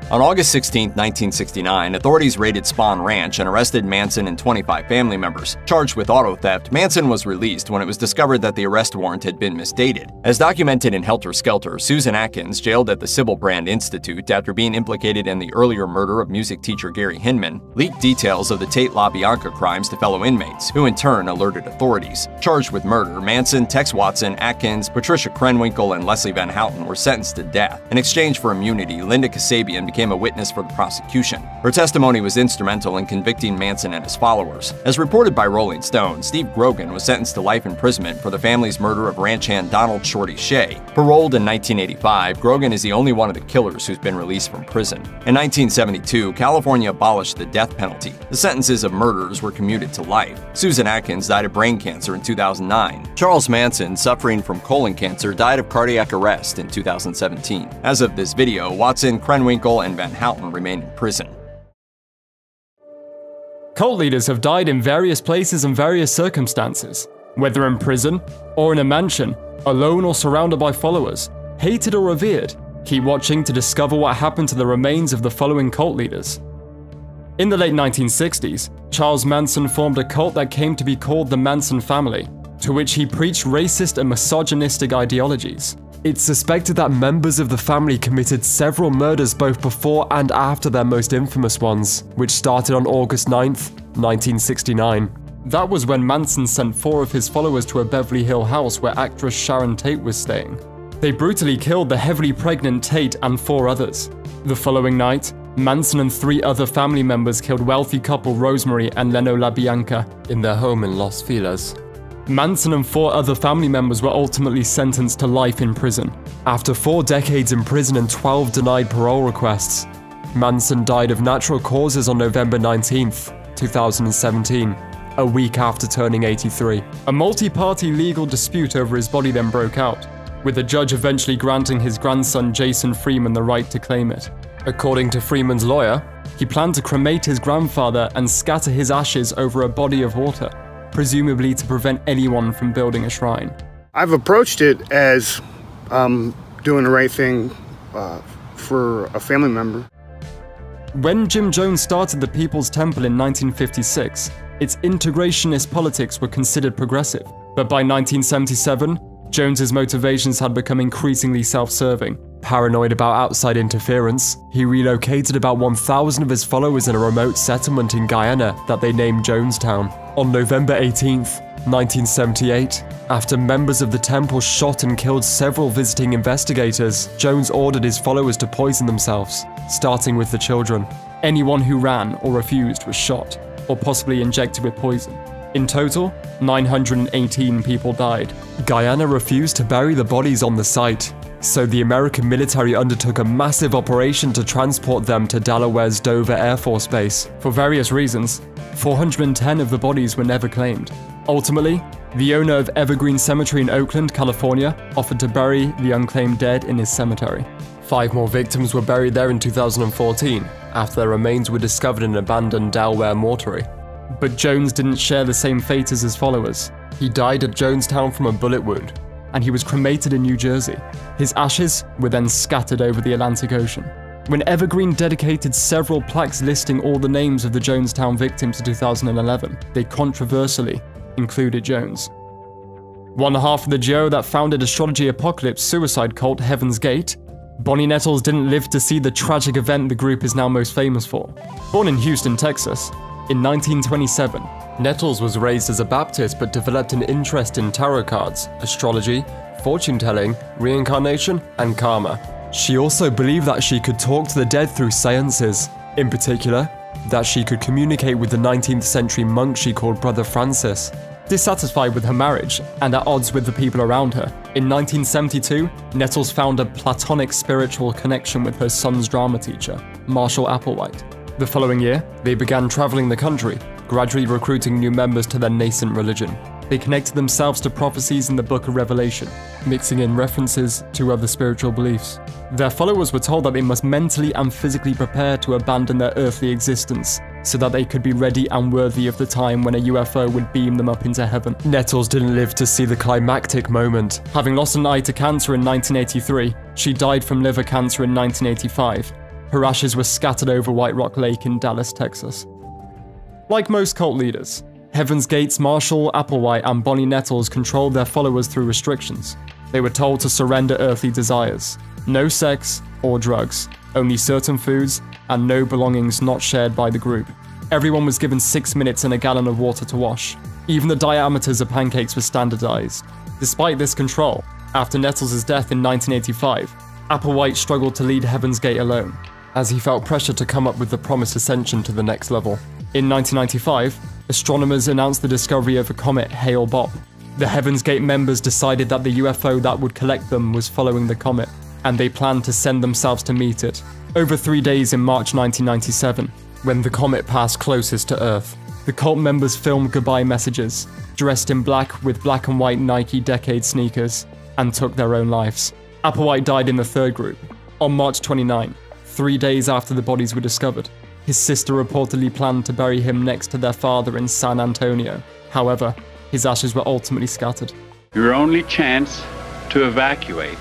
On August 16, 1969, authorities raided Spahn Ranch and arrested Manson and 25 family members. Charged with auto theft, Manson was released when it was discovered that the arrest warrant had been misdated. As documented in Helter Skelter, Susan Atkins, jailed at the Sybil Brand Institute after being implicated in the earlier murder of music teacher Gary Hinman, leaked details of the Tate-LaBianca crimes to fellow inmates, who in turn alerted authorities. Charged with murder, Manson, Tex Watson, Atkins, Patricia Krenwinkel, and Leslie Van Houten were sentenced to death. In exchange for immunity, Linda Kasabian became became a witness for the prosecution. Her testimony was instrumental in convicting Manson and his followers. As reported by Rolling Stone, Steve Grogan was sentenced to life imprisonment for the family's murder of ranch hand Donald Shorty Shea. Paroled in 1985, Grogan is the only one of the killers who's been released from prison. In 1972, California abolished the death penalty. The sentences of murderers were commuted to life. Susan Atkins died of brain cancer in 2009. Charles Manson, suffering from colon cancer, died of cardiac arrest in 2017. As of this video, Watson, Krenwinkel, and Van Houten remain in prison. Cult leaders have died in various places and various circumstances, whether in prison or in a mansion, alone or surrounded by followers, hated or revered. Keep watching to discover what happened to the remains of the following cult leaders. In the late 1960s, Charles Manson formed a cult that came to be called the Manson family, to which he preached racist and misogynistic ideologies. It's suspected that members of the family committed several murders both before and after their most infamous ones, which started on August 9th, 1969. That was when Manson sent 4 of his followers to a Beverly Hills house where actress Sharon Tate was staying. They brutally killed the heavily pregnant Tate and 4 others. The following night, Manson and 3 other family members killed wealthy couple Rosemary and Leno LaBianca in their home in Los Feliz. Manson and 4 other family members were ultimately sentenced to life in prison. After 4 decades in prison and 12 denied parole requests, Manson died of natural causes on November 19th, 2017, a week after turning 83. A multi-party legal dispute over his body then broke out, with the judge eventually granting his grandson Jason Freeman the right to claim it. According to Freeman's lawyer, he planned to cremate his grandfather and scatter his ashes over a body of water, presumably to prevent anyone from building a shrine. I've approached it as doing the right thing for a family member. When Jim Jones started the People's Temple in 1956, its integrationist politics were considered progressive. But by 1977, Jones's motivations had become increasingly self-serving. Paranoid about outside interference, he relocated about 1,000 of his followers in a remote settlement in Guyana that they named Jonestown. On November 18th, 1978, after members of the temple shot and killed several visiting investigators, Jones ordered his followers to poison themselves, starting with the children. Anyone who ran or refused was shot, or possibly injected with poison. In total, 918 people died. Guyana refused to bury the bodies on the site, so the American military undertook a massive operation to transport them to Delaware's Dover Air Force Base. For various reasons, 410 of the bodies were never claimed. Ultimately, the owner of Evergreen Cemetery in Oakland, California, offered to bury the unclaimed dead in his cemetery. 5 more victims were buried there in 2014, after their remains were discovered in an abandoned Delaware mortuary. But Jones didn't share the same fate as his followers. He died at Jonestown from a bullet wound, and he was cremated in New Jersey. His ashes were then scattered over the Atlantic Ocean. When Evergreen dedicated several plaques listing all the names of the Jonestown victims in 2011, they controversially included Jones. One half of the duo that founded Astrology Apocalypse suicide cult Heaven's Gate, Bonnie Nettles, didn't live to see the tragic event the group is now most famous for. Born in Houston, Texas, in 1927, Nettles was raised as a Baptist but developed an interest in tarot cards, astrology, fortune-telling, reincarnation, and karma. She also believed that she could talk to the dead through seances, in particular, that she could communicate with the 19th century monk she called Brother Francis. Dissatisfied with her marriage, and at odds with the people around her, in 1972, Nettles found a platonic spiritual connection with her son's drama teacher, Marshall Applewhite. The following year, they began traveling the country, gradually recruiting new members to their nascent religion. They connected themselves to prophecies in the Book of Revelation, mixing in references to other spiritual beliefs. Their followers were told that they must mentally and physically prepare to abandon their earthly existence, so that they could be ready and worthy of the time when a UFO would beam them up into heaven. Nettles didn't live to see the climactic moment. Having lost an eye to cancer in 1983, she died from liver cancer in 1985. Her ashes were scattered over White Rock Lake in Dallas, Texas. Like most cult leaders, Heaven's Gate's Marshall Applewhite and Bonnie Nettles controlled their followers through restrictions. They were told to surrender earthly desires. No sex or drugs, only certain foods, and no belongings not shared by the group. Everyone was given 6 minutes and a gallon of water to wash. Even the diameters of pancakes were standardized. Despite this control, after Nettles' death in 1985, Applewhite struggled to lead Heaven's Gate alone. as he felt pressure to come up with the promised ascension to the next level. In 1995, astronomers announced the discovery of a comet Hale-Bopp. The Heaven's Gate members decided that the UFO that would collect them was following the comet, and they planned to send themselves to meet it. Over 3 days in March 1997, when the comet passed closest to Earth, the cult members filmed goodbye messages, dressed in black with black and white Nike Decade sneakers, and took their own lives. Applewhite died in the third group. On March 29, 3 days after the bodies were discovered, his sister reportedly planned to bury him next to their father in San Antonio. However, his ashes were ultimately scattered. Your only chance to evacuate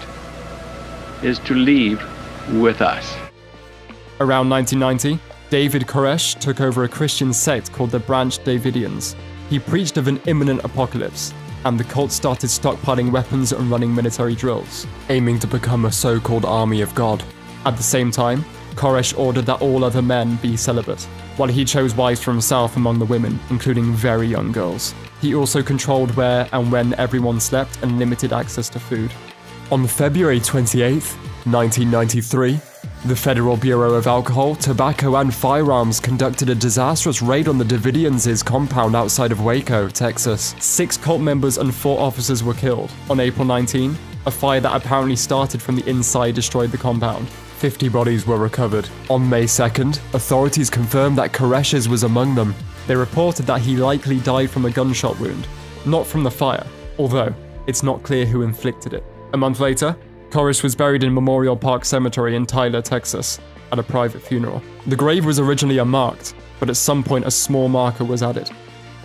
is to leave with us. Around 1990, David Koresh took over a Christian sect called the Branch Davidians. He preached of an imminent apocalypse, and the cult started stockpiling weapons and running military drills, aiming to become a so-called army of God. At the same time, Koresh ordered that all other men be celibate, while he chose wives for himself among the women, including very young girls. He also controlled where and when everyone slept and limited access to food. On February 28, 1993, the Federal Bureau of Alcohol, Tobacco and Firearms conducted a disastrous raid on the Davidians' compound outside of Waco, Texas. 6 cult members and 4 officers were killed. On April 19, a fire that apparently started from the inside destroyed the compound. 50 bodies were recovered. On May 2nd, authorities confirmed that Koresh was among them. They reported that he likely died from a gunshot wound, not from the fire, although it's not clear who inflicted it. A month later, Koresh was buried in Memorial Park Cemetery in Tyler, Texas, at a private funeral. The grave was originally unmarked, but at some point a small marker was added.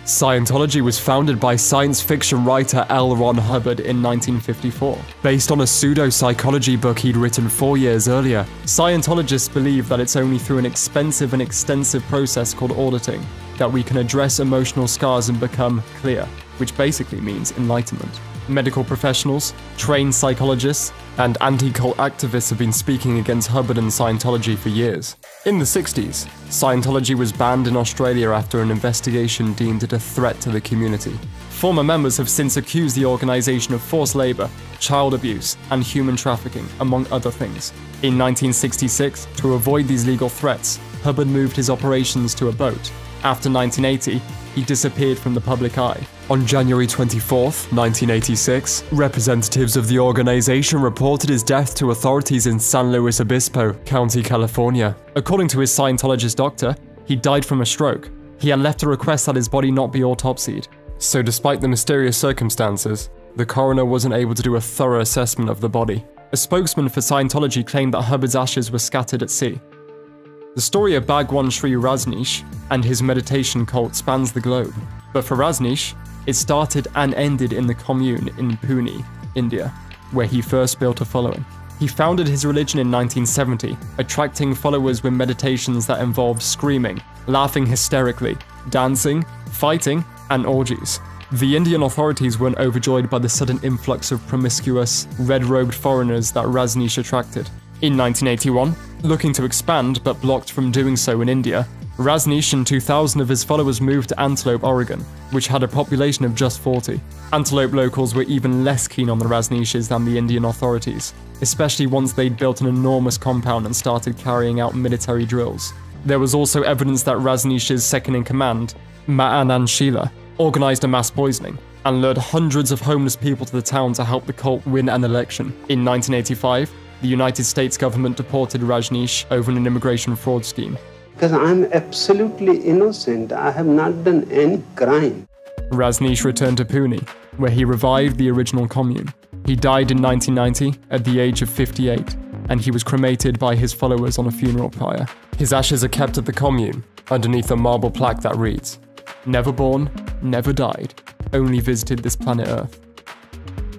Scientology was founded by science fiction writer L. Ron Hubbard in 1954, based on a pseudo-psychology book he'd written 4 years earlier. Scientologists believe that it's only through an expensive and extensive process called auditing that we can address emotional scars and become clear, which basically means enlightenment. Medical professionals, trained psychologists, and anti-cult activists have been speaking against Hubbard and Scientology for years. In the 60s, Scientology was banned in Australia after an investigation deemed it a threat to the community. Former members have since accused the organization of forced labor, child abuse, and human trafficking, among other things. In 1966, to avoid these legal threats, Hubbard moved his operations to a boat. After 1980, he disappeared from the public eye. On January 24, 1986, representatives of the organization reported his death to authorities in San Luis Obispo, County, California. According to his Scientologist doctor, he died from a stroke. He had left a request that his body not be autopsied. So despite the mysterious circumstances, the coroner wasn't able to do a thorough assessment of the body. A spokesman for Scientology claimed that Hubbard's ashes were scattered at sea. The story of Bhagwan Sri Rajneesh and his meditation cult spans the globe. But for Rajneesh, it started and ended in the commune in Pune, India, where he first built a following. He founded his religion in 1970, attracting followers with meditations that involved screaming, laughing hysterically, dancing, fighting, and orgies. The Indian authorities weren't overjoyed by the sudden influx of promiscuous, red-robed foreigners that Rajneesh attracted. In 1981, looking to expand but blocked from doing so in India, Rajneesh and 2,000 of his followers moved to Antelope, Oregon, which had a population of just 40. Antelope locals were even less keen on the Rajneeshes than the Indian authorities, especially once they'd built an enormous compound and started carrying out military drills. There was also evidence that Rajneesh's second-in-command, Ma'anan Sheela, organized a mass poisoning and lured hundreds of homeless people to the town to help the cult win an election. In 1985, the United States government deported Rajneesh over an immigration fraud scheme. Because I'm absolutely innocent. I have not done any crime. Rajneesh returned to Pune, where he revived the original commune. He died in 1990 at the age of 58, and he was cremated by his followers on a funeral pyre. His ashes are kept at the commune, underneath a marble plaque that reads, "Never born, never died, only visited this planet Earth."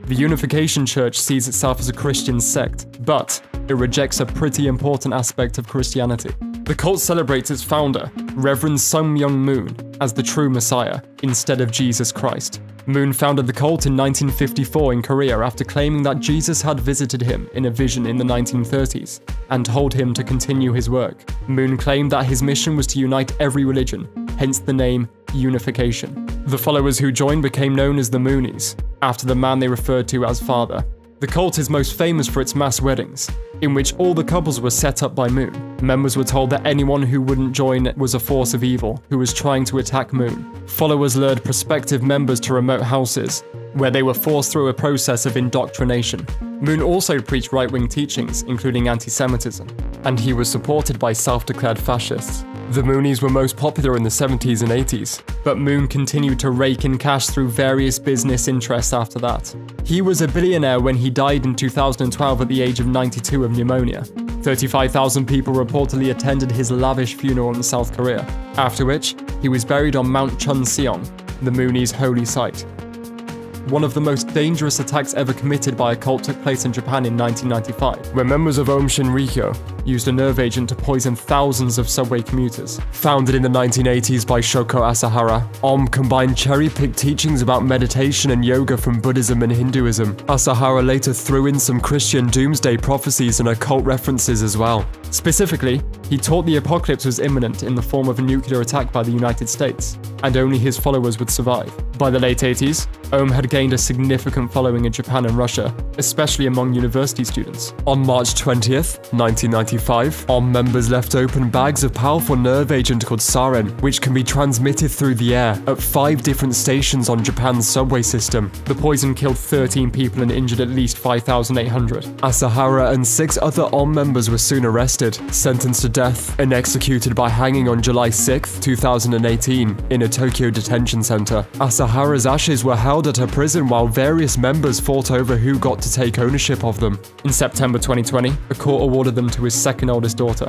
The Unification Church sees itself as a Christian sect, but it rejects a pretty important aspect of Christianity. The cult celebrates its founder, Reverend Sun Myung Moon, as the true Messiah, instead of Jesus Christ. Moon founded the cult in 1954 in Korea after claiming that Jesus had visited him in a vision in the 1930s and told him to continue his work. Moon claimed that his mission was to unite every religion, hence the name Unification. The followers who joined became known as the Moonies, after the man they referred to as father. The cult is most famous for its mass weddings, in which all the couples were set up by Moon. Members were told that anyone who wouldn't join was a force of evil who was trying to attack Moon. Followers lured prospective members to remote houses, where they were forced through a process of indoctrination. Moon also preached right-wing teachings, including anti-Semitism, and he was supported by self-declared fascists. The Moonies were most popular in the 70s and 80s, but Moon continued to rake in cash through various business interests after that. He was a billionaire when he died in 2012 at the age of 92 of pneumonia. 35,000 people reportedly attended his lavish funeral in South Korea, after which he was buried on Mount Chunseong, the Moonies' holy site. One of the most dangerous attacks ever committed by a cult took place in Japan in 1995, where members of Aum Shinrikyo used a nerve agent to poison thousands of subway commuters. Founded in the 1980s by Shoko Asahara, Aum combined cherry-picked teachings about meditation and yoga from Buddhism and Hinduism. Asahara later threw in some Christian doomsday prophecies and occult references as well. Specifically, he taught the apocalypse was imminent in the form of a nuclear attack by the United States, and only his followers would survive. By the late 80s, Aum had gained a significant following in Japan and Russia, especially among university students. On March 20th, 1995, Aum members left open bags of powerful nerve agent called sarin, which can be transmitted through the air at 5 different stations on Japan's subway system. The poison killed 13 people and injured at least 5,800. Asahara and 6 other Aum members were soon arrested, sentenced to death, and executed by hanging on July 6, 2018, in a Tokyo detention center. Asahara's ashes were held at a prison while various members fought over who got to take ownership of them. In September 2020, a court awarded them to his second oldest daughter.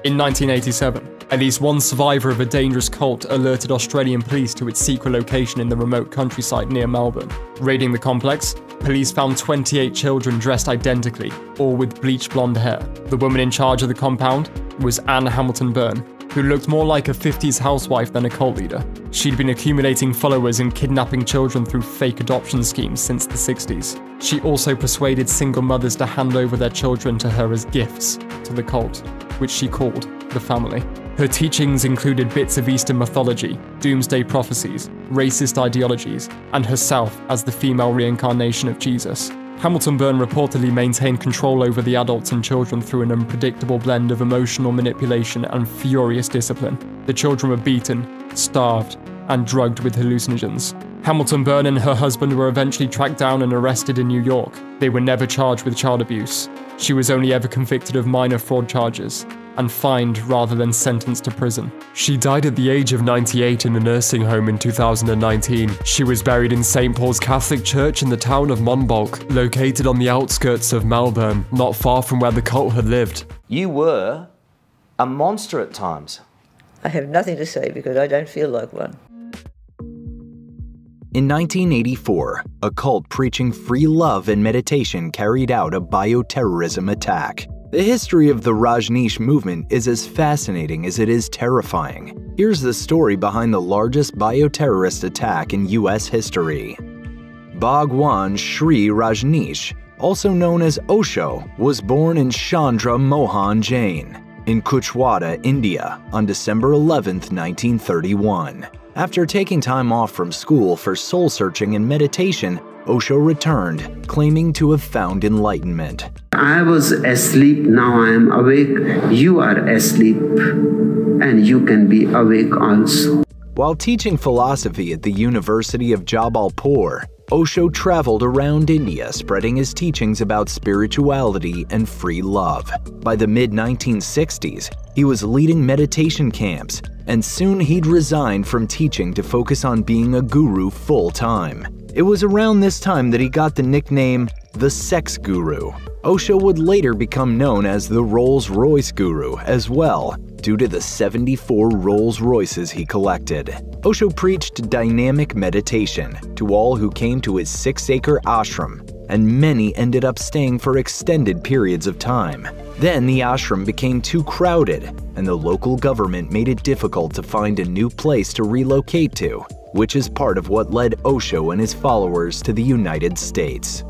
In 1987, at least one survivor of a dangerous cult alerted Australian police to its secret location in the remote countryside near Melbourne. Raiding the complex, police found 28 children dressed identically, all with bleached blonde hair. The woman in charge of the compound was Anne Hamilton Byrne, who looked more like a 50s housewife than a cult leader. She'd been accumulating followers and kidnapping children through fake adoption schemes since the 60s. She also persuaded single mothers to hand over their children to her as gifts to the cult, which she called the family. Her teachings included bits of Eastern mythology, doomsday prophecies, racist ideologies, and herself as the female reincarnation of Jesus. Hamilton Byrne reportedly maintained control over the adults and children through an unpredictable blend of emotional manipulation and furious discipline. The children were beaten, starved, and drugged with hallucinogens. Hamilton Byrne and her husband were eventually tracked down and arrested in New York. They were never charged with child abuse. She was only ever convicted of minor fraud charges and fined rather than sentenced to prison. She died at the age of 98 in a nursing home in 2019. She was buried in St. Paul's Catholic Church in the town of Monbulk, located on the outskirts of Melbourne, not far from where the cult had lived. You were a monster at times. I have nothing to say because I don't feel like one. In 1984, a cult preaching free love and meditation carried out a bioterrorism attack. The history of the Rajneesh movement is as fascinating as it is terrifying. Here's the story behind the largest bioterrorist attack in US history. Bhagwan Sri Rajneesh, also known as Osho, was born in Chandra Mohan Jain in Kuchwada, India, on December 11, 1931. After taking time off from school for soul-searching and meditation, Osho returned, claiming to have found enlightenment. I was asleep, now I am awake. You are asleep, and you can be awake also. While teaching philosophy at the University of Jabalpur, Osho traveled around India spreading his teachings about spirituality and free love. By the mid-1960s, he was leading meditation camps, and soon he'd resign from teaching to focus on being a guru full-time. It was around this time that he got the nickname the Sex Guru. Osho would later become known as the Rolls-Royce Guru as well, due to the 74 Rolls-Royces he collected. Osho preached dynamic meditation to all who came to his 6-acre ashram, and many ended up staying for extended periods of time. Then the ashram became too crowded, and the local government made it difficult to find a new place to relocate to, which is part of what led Osho and his followers to the United States.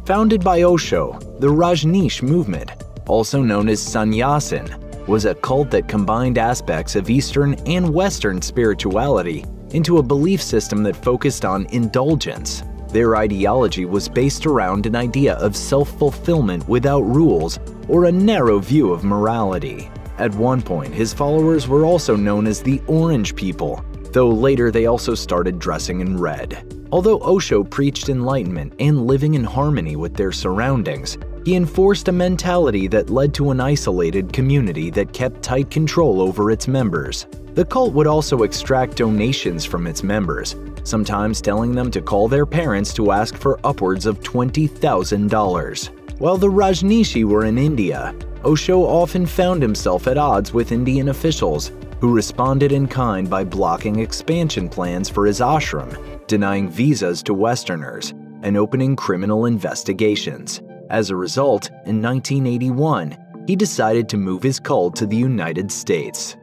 Founded by Osho, the Rajneesh movement, also known as Sannyasin, was a cult that combined aspects of Eastern and Western spirituality into a belief system that focused on indulgence. Their ideology was based around an idea of self-fulfillment without rules or a narrow view of morality. At one point, his followers were also known as the Orange People, though later they also started dressing in red. Although Osho preached enlightenment and living in harmony with their surroundings, he enforced a mentality that led to an isolated community that kept tight control over its members. The cult would also extract donations from its members, sometimes telling them to call their parents to ask for upwards of $20,000. While the Rajneeshi were in India, Osho often found himself at odds with Indian officials, who responded in kind by blocking expansion plans for his ashram, denying visas to Westerners, and opening criminal investigations. As a result, in 1981, he decided to move his cult to the United States.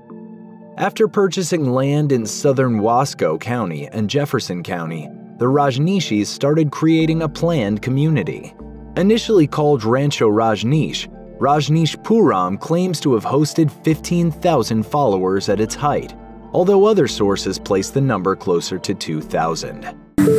After purchasing land in southern Wasco County and Jefferson County, the Rajneeshis started creating a planned community. Initially called Rancho Rajneesh, Rajneeshpuram claims to have hosted 15,000 followers at its height, although other sources place the number closer to 2,000.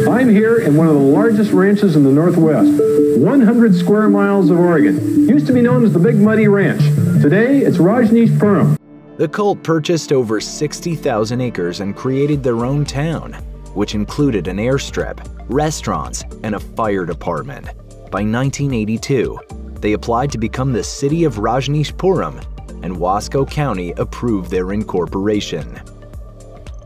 I'm here in one of the largest ranches in the Northwest, 100 square miles of Oregon. Used to be known as the Big Muddy Ranch. Today, it's Rajneeshpuram. The cult purchased over 60,000 acres and created their own town, which included an airstrip, restaurants, and a fire department. By 1982, they applied to become the city of Rajneeshpuram, and Wasco County approved their incorporation.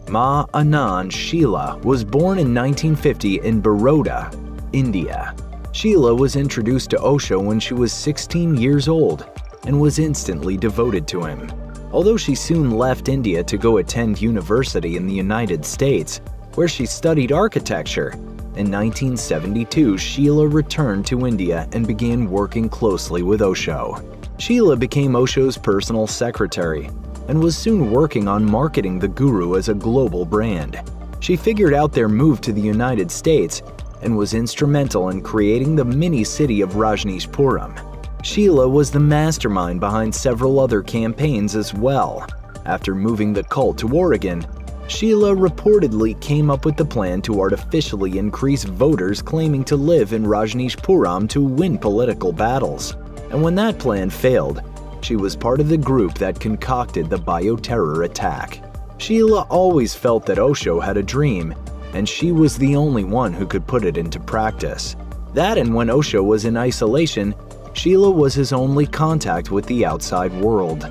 Ma Anand Sheila was born in 1950 in Baroda, India. Sheila was introduced to Osho when she was 16 years old and was instantly devoted to him. Although she soon left India to go attend university in the United States, where she studied architecture, in 1972 Sheila returned to India and began working closely with Osho. Sheila became Osho's personal secretary and was soon working on marketing the guru as a global brand. She figured out their move to the United States and was instrumental in creating the mini-city of Rajneeshpuram. Sheila was the mastermind behind several other campaigns as well. After moving the cult to Oregon, Sheila reportedly came up with the plan to artificially increase voters claiming to live in Rajneeshpuram to win political battles. And when that plan failed, she was part of the group that concocted the bioterror attack. Sheila always felt that Osho had a dream, and she was the only one who could put it into practice. That and when Osho was in isolation, Sheila was his only contact with the outside world.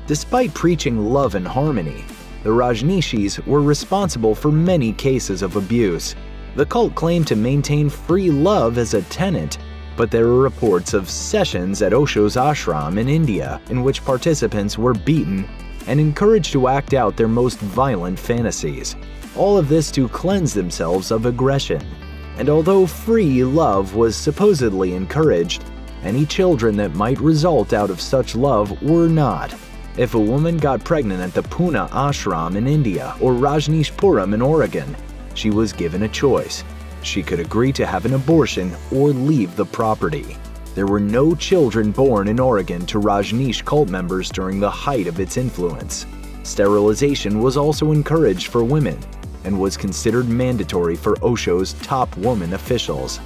Despite preaching love and harmony, the Rajneeshis were responsible for many cases of abuse. The cult claimed to maintain free love as a tenet, but there are reports of sessions at Osho's ashram in India in which participants were beaten and encouraged to act out their most violent fantasies. All of this to cleanse themselves of aggression. And although free love was supposedly encouraged, any children that might result out of such love were not. If a woman got pregnant at the Pune ashram in India or Rajneeshpuram in Oregon, she was given a choice. She could agree to have an abortion or leave the property. There were no children born in Oregon to Rajneesh cult members during the height of its influence. Sterilization was also encouraged for women and was considered mandatory for Osho's top woman officials.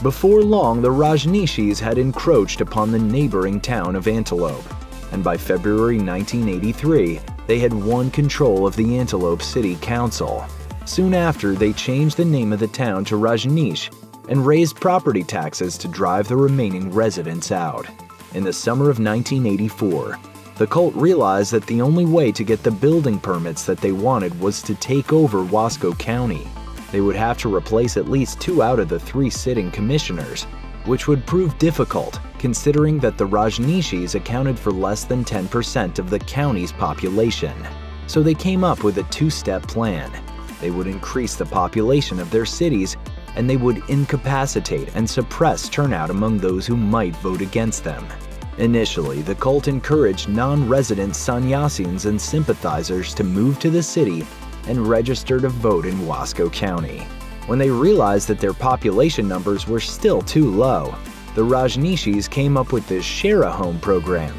Before long, the Rajneeshis had encroached upon the neighboring town of Antelope, and by February 1983, they had won control of the Antelope City Council. Soon after, they changed the name of the town to Rajneesh and raised property taxes to drive the remaining residents out. In the summer of 1984, the cult realized that the only way to get the building permits that they wanted was to take over Wasco County. They would have to replace at least 2 out of the 3 sitting commissioners, which would prove difficult considering that the Rajneeshis accounted for less than 10% of the county's population. So they came up with a 2-step plan. They would increase the population of their cities, and they would incapacitate and suppress turnout among those who might vote against them. Initially, the cult encouraged non-resident sannyasins and sympathizers to move to the city and register to vote in Wasco County. When they realized that their population numbers were still too low, the Rajneeshis came up with the Share a Home program,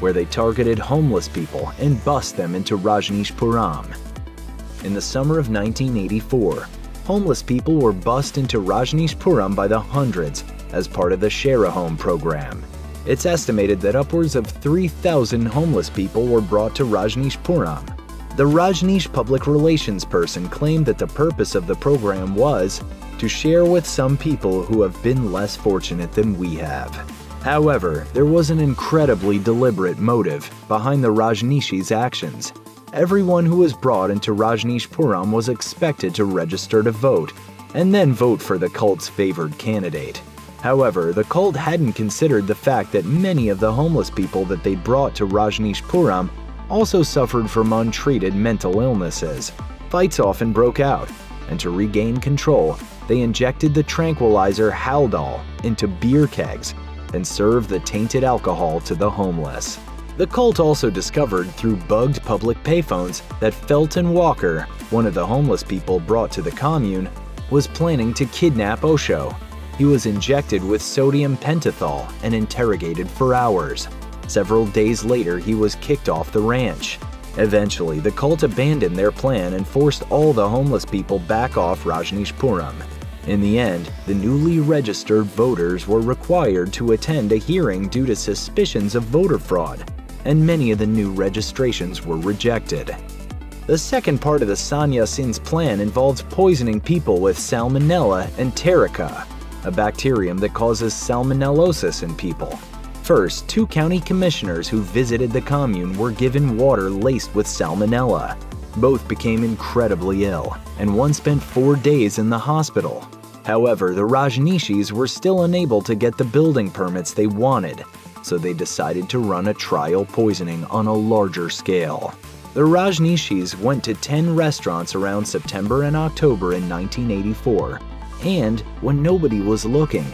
where they targeted homeless people and bussed them into Rajneeshpuram. In the summer of 1984, homeless people were bussed into Rajneeshpuram by the hundreds as part of the Share a Home program. It's estimated that upwards of 3,000 homeless people were brought to Rajneeshpuram. The Rajneesh public relations person claimed that the purpose of the program was to share with some people who have been less fortunate than we have. However, there was an incredibly deliberate motive behind the Rajneeshis' actions. Everyone who was brought into Rajneeshpuram was expected to register to vote, and then vote for the cult's favored candidate. However, the cult hadn't considered the fact that many of the homeless people that they brought to Rajneeshpuram also suffered from untreated mental illnesses. Fights often broke out, and to regain control, they injected the tranquilizer Haldol into beer kegs and served the tainted alcohol to the homeless. The cult also discovered through bugged public payphones that Felton Walker, one of the homeless people brought to the commune, was planning to kidnap Osho. He was injected with sodium pentothal and interrogated for hours. Several days later, he was kicked off the ranch. Eventually, the cult abandoned their plan and forced all the homeless people back off Rajneeshpuram. In the end, the newly registered voters were required to attend a hearing due to suspicions of voter fraud, and many of the new registrations were rejected. The second part of the Sannyasin's plan involved poisoning people with salmonella and enterica, a bacterium that causes salmonellosis in people. First, 2 county commissioners who visited the commune were given water laced with salmonella. Both became incredibly ill, and one spent 4 days in the hospital. However, the Rajneeshis were still unable to get the building permits they wanted, so they decided to run a trial poisoning on a larger scale. The Rajneeshis went to 10 restaurants around September and October in 1984, and, when nobody was looking,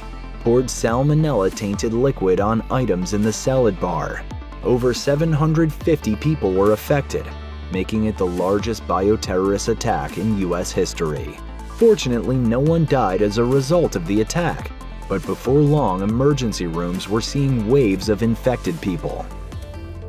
poured salmonella-tainted liquid on items in the salad bar. Over 750 people were affected, making it the largest bioterrorist attack in U.S. history. Fortunately, no one died as a result of the attack, but before long, emergency rooms were seeing waves of infected people.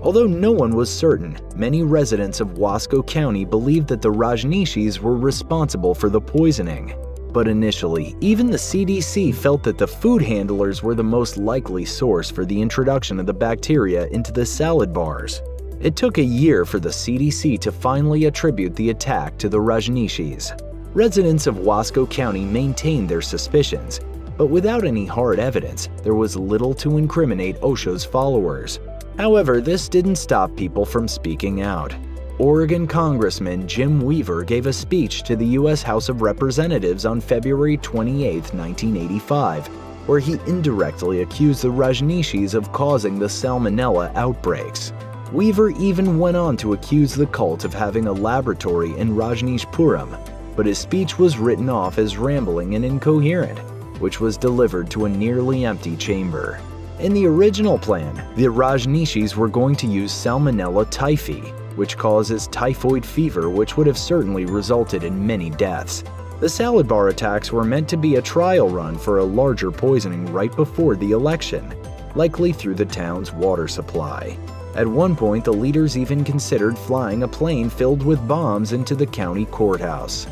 Although no one was certain, many residents of Waco County believed that the Rajneeshis were responsible for the poisoning. But initially, even the CDC felt that the food handlers were the most likely source for the introduction of the bacteria into the salad bars. It took a year for the CDC to finally attribute the attack to the Rajneeshis. Residents of Waco County maintained their suspicions, but without any hard evidence, there was little to incriminate Osho's followers. However, this didn't stop people from speaking out. Oregon Congressman Jim Weaver gave a speech to the U.S. House of Representatives on February 28, 1985, where he indirectly accused the Rajneeshis of causing the salmonella outbreaks. Weaver even went on to accuse the cult of having a laboratory in Rajneeshpuram, but his speech was written off as rambling and incoherent, which was delivered to a nearly empty chamber. In the original plan, the Rajneeshis were going to use Salmonella typhi, which causes typhoid fever, which would have certainly resulted in many deaths. The salad bar attacks were meant to be a trial run for a larger poisoning right before the election, likely through the town's water supply. At one point, the leaders even considered flying a plane filled with bombs into the county courthouse.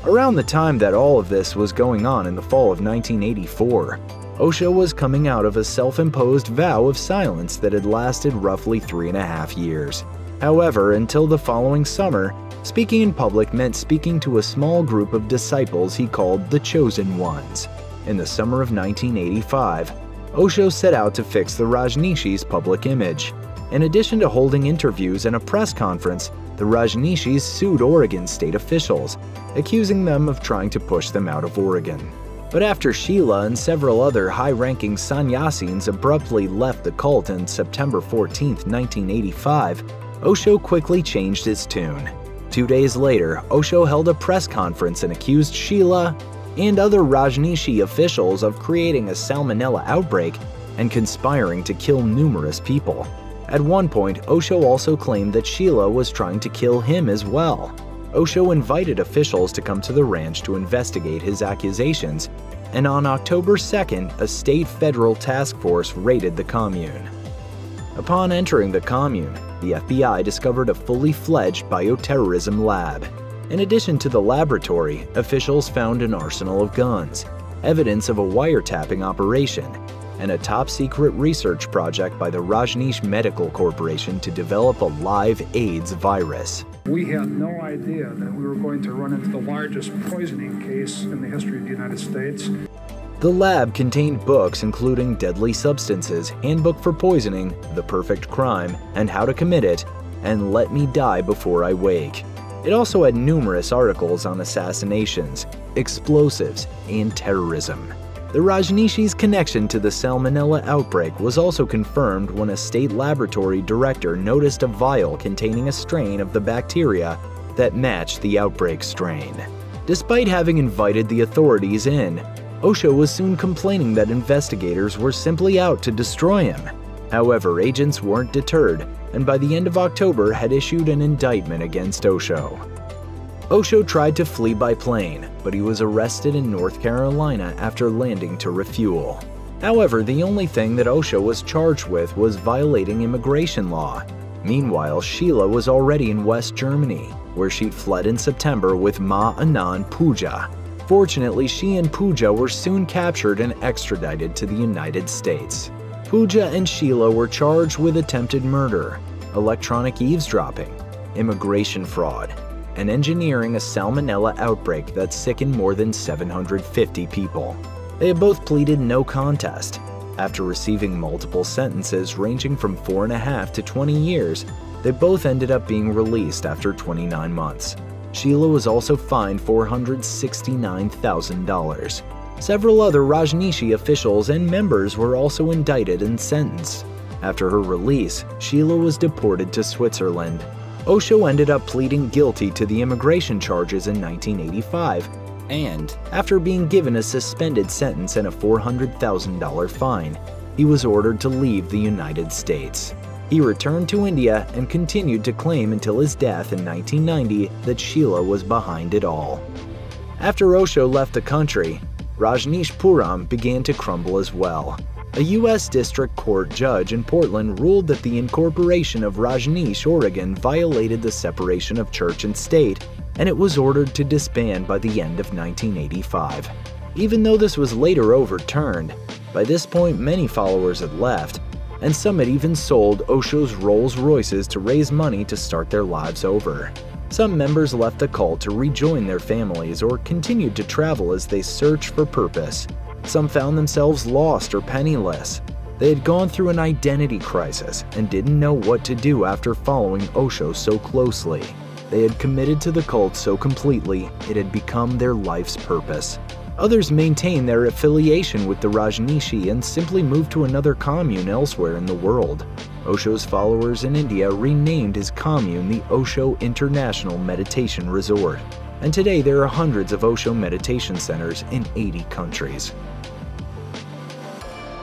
Around the time that all of this was going on in the fall of 1984, Osho was coming out of a self-imposed vow of silence that had lasted roughly 3.5 years. However, until the following summer, speaking in public meant speaking to a small group of disciples he called the Chosen Ones. In the summer of 1985, Osho set out to fix the Rajneeshis' public image. In addition to holding interviews and a press conference, the Rajneeshis sued Oregon state officials, accusing them of trying to push them out of Oregon. But after Sheila and several other high-ranking sannyasins abruptly left the cult on September 14, 1985, Osho quickly changed his tune. 2 days later, Osho held a press conference and accused Sheila and other Rajneeshi officials of creating a salmonella outbreak and conspiring to kill numerous people. At one point, Osho also claimed that Sheila was trying to kill him as well. Osho invited officials to come to the ranch to investigate his accusations, and on October 2nd, a state-federal task force raided the commune. Upon entering the commune, the FBI discovered a fully fledged bioterrorism lab. In addition to the laboratory, officials found an arsenal of guns, evidence of a wiretapping operation, and a top-secret research project by the Rajneesh Medical Corporation to develop a live AIDS virus. We had no idea that we were going to run into the largest poisoning case in the history of the United States. The lab contained books including Deadly Substances, Handbook for Poisoning, The Perfect Crime, and How to Commit It, and Let Me Die Before I Wake. It also had numerous articles on assassinations, explosives, and terrorism. The Rajneeshis' connection to the Salmonella outbreak was also confirmed when a state laboratory director noticed a vial containing a strain of the bacteria that matched the outbreak strain. Despite having invited the authorities in, Osho was soon complaining that investigators were simply out to destroy him. However, agents weren't deterred, and by the end of October had issued an indictment against Osho. Osho tried to flee by plane, but he was arrested in North Carolina after landing to refuel. However, the only thing that Osho was charged with was violating immigration law. Meanwhile, Sheila was already in West Germany, where she'd fled in September with Ma Anand Pooja. Fortunately, she and Pooja were soon captured and extradited to the United States. Pooja and Sheila were charged with attempted murder, electronic eavesdropping, immigration fraud, and engineering a salmonella outbreak that sickened more than 750 people. They have both pleaded no contest. After receiving multiple sentences ranging from 4.5 to 20 years, they both ended up being released after 29 months. Sheila was also fined $469,000. Several other Rajneeshi officials and members were also indicted and sentenced. After her release, Sheila was deported to Switzerland. Osho ended up pleading guilty to the immigration charges in 1985, and after being given a suspended sentence and a $400,000 fine, he was ordered to leave the United States. He returned to India and continued to claim until his death in 1990 that Sheila was behind it all. After Osho left the country, Rajneeshpuram began to crumble as well. A U.S. District Court judge in Portland ruled that the incorporation of Rajneesh, Oregon violated the separation of church and state, and it was ordered to disband by the end of 1985. Even though this was later overturned, by this point many followers had left, and some had even sold Osho's Rolls Royces to raise money to start their lives over. Some members left the cult to rejoin their families or continued to travel as they searched for purpose. Some found themselves lost or penniless. They had gone through an identity crisis and didn't know what to do after following Osho so closely. They had committed to the cult so completely, it had become their life's purpose. Others maintained their affiliation with the Rajneeshi and simply moved to another commune elsewhere in the world. Osho's followers in India renamed his commune the Osho International Meditation Resort, and today there are hundreds of Osho meditation centers in 80 countries.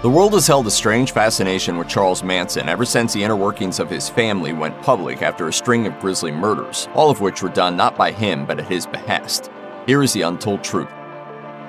The world has held a strange fascination with Charles Manson ever since the inner workings of his family went public after a string of grisly murders, all of which were done not by him but at his behest. Here is the untold truth.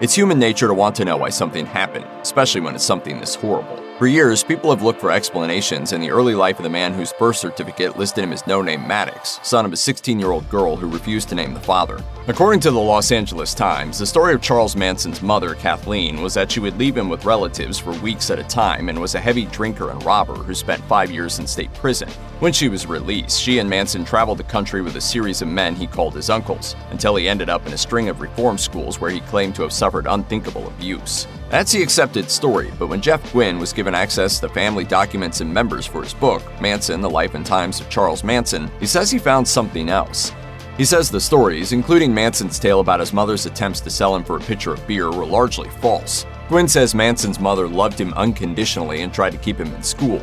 It's human nature to want to know why something happened, especially when it's something this horrible. For years, people have looked for explanations in the early life of the man whose birth certificate listed him as no-name Maddox, son of a 16-year-old girl who refused to name the father. According to the Los Angeles Times, the story of Charles Manson's mother, Kathleen, was that she would leave him with relatives for weeks at a time and was a heavy drinker and robber who spent 5 years in state prison. When she was released, she and Manson traveled the country with a series of men he called his uncles, until he ended up in a string of reform schools where he claimed to have suffered unthinkable abuse. That's the accepted story, but when Jeff Gwynne was given access to family documents and members for his book, Manson, The Life and Times of Charles Manson, he says he found something else. He says the stories, including Manson's tale about his mother's attempts to sell him for a pitcher of beer, were largely false. Gwynne says Manson's mother loved him unconditionally and tried to keep him in school.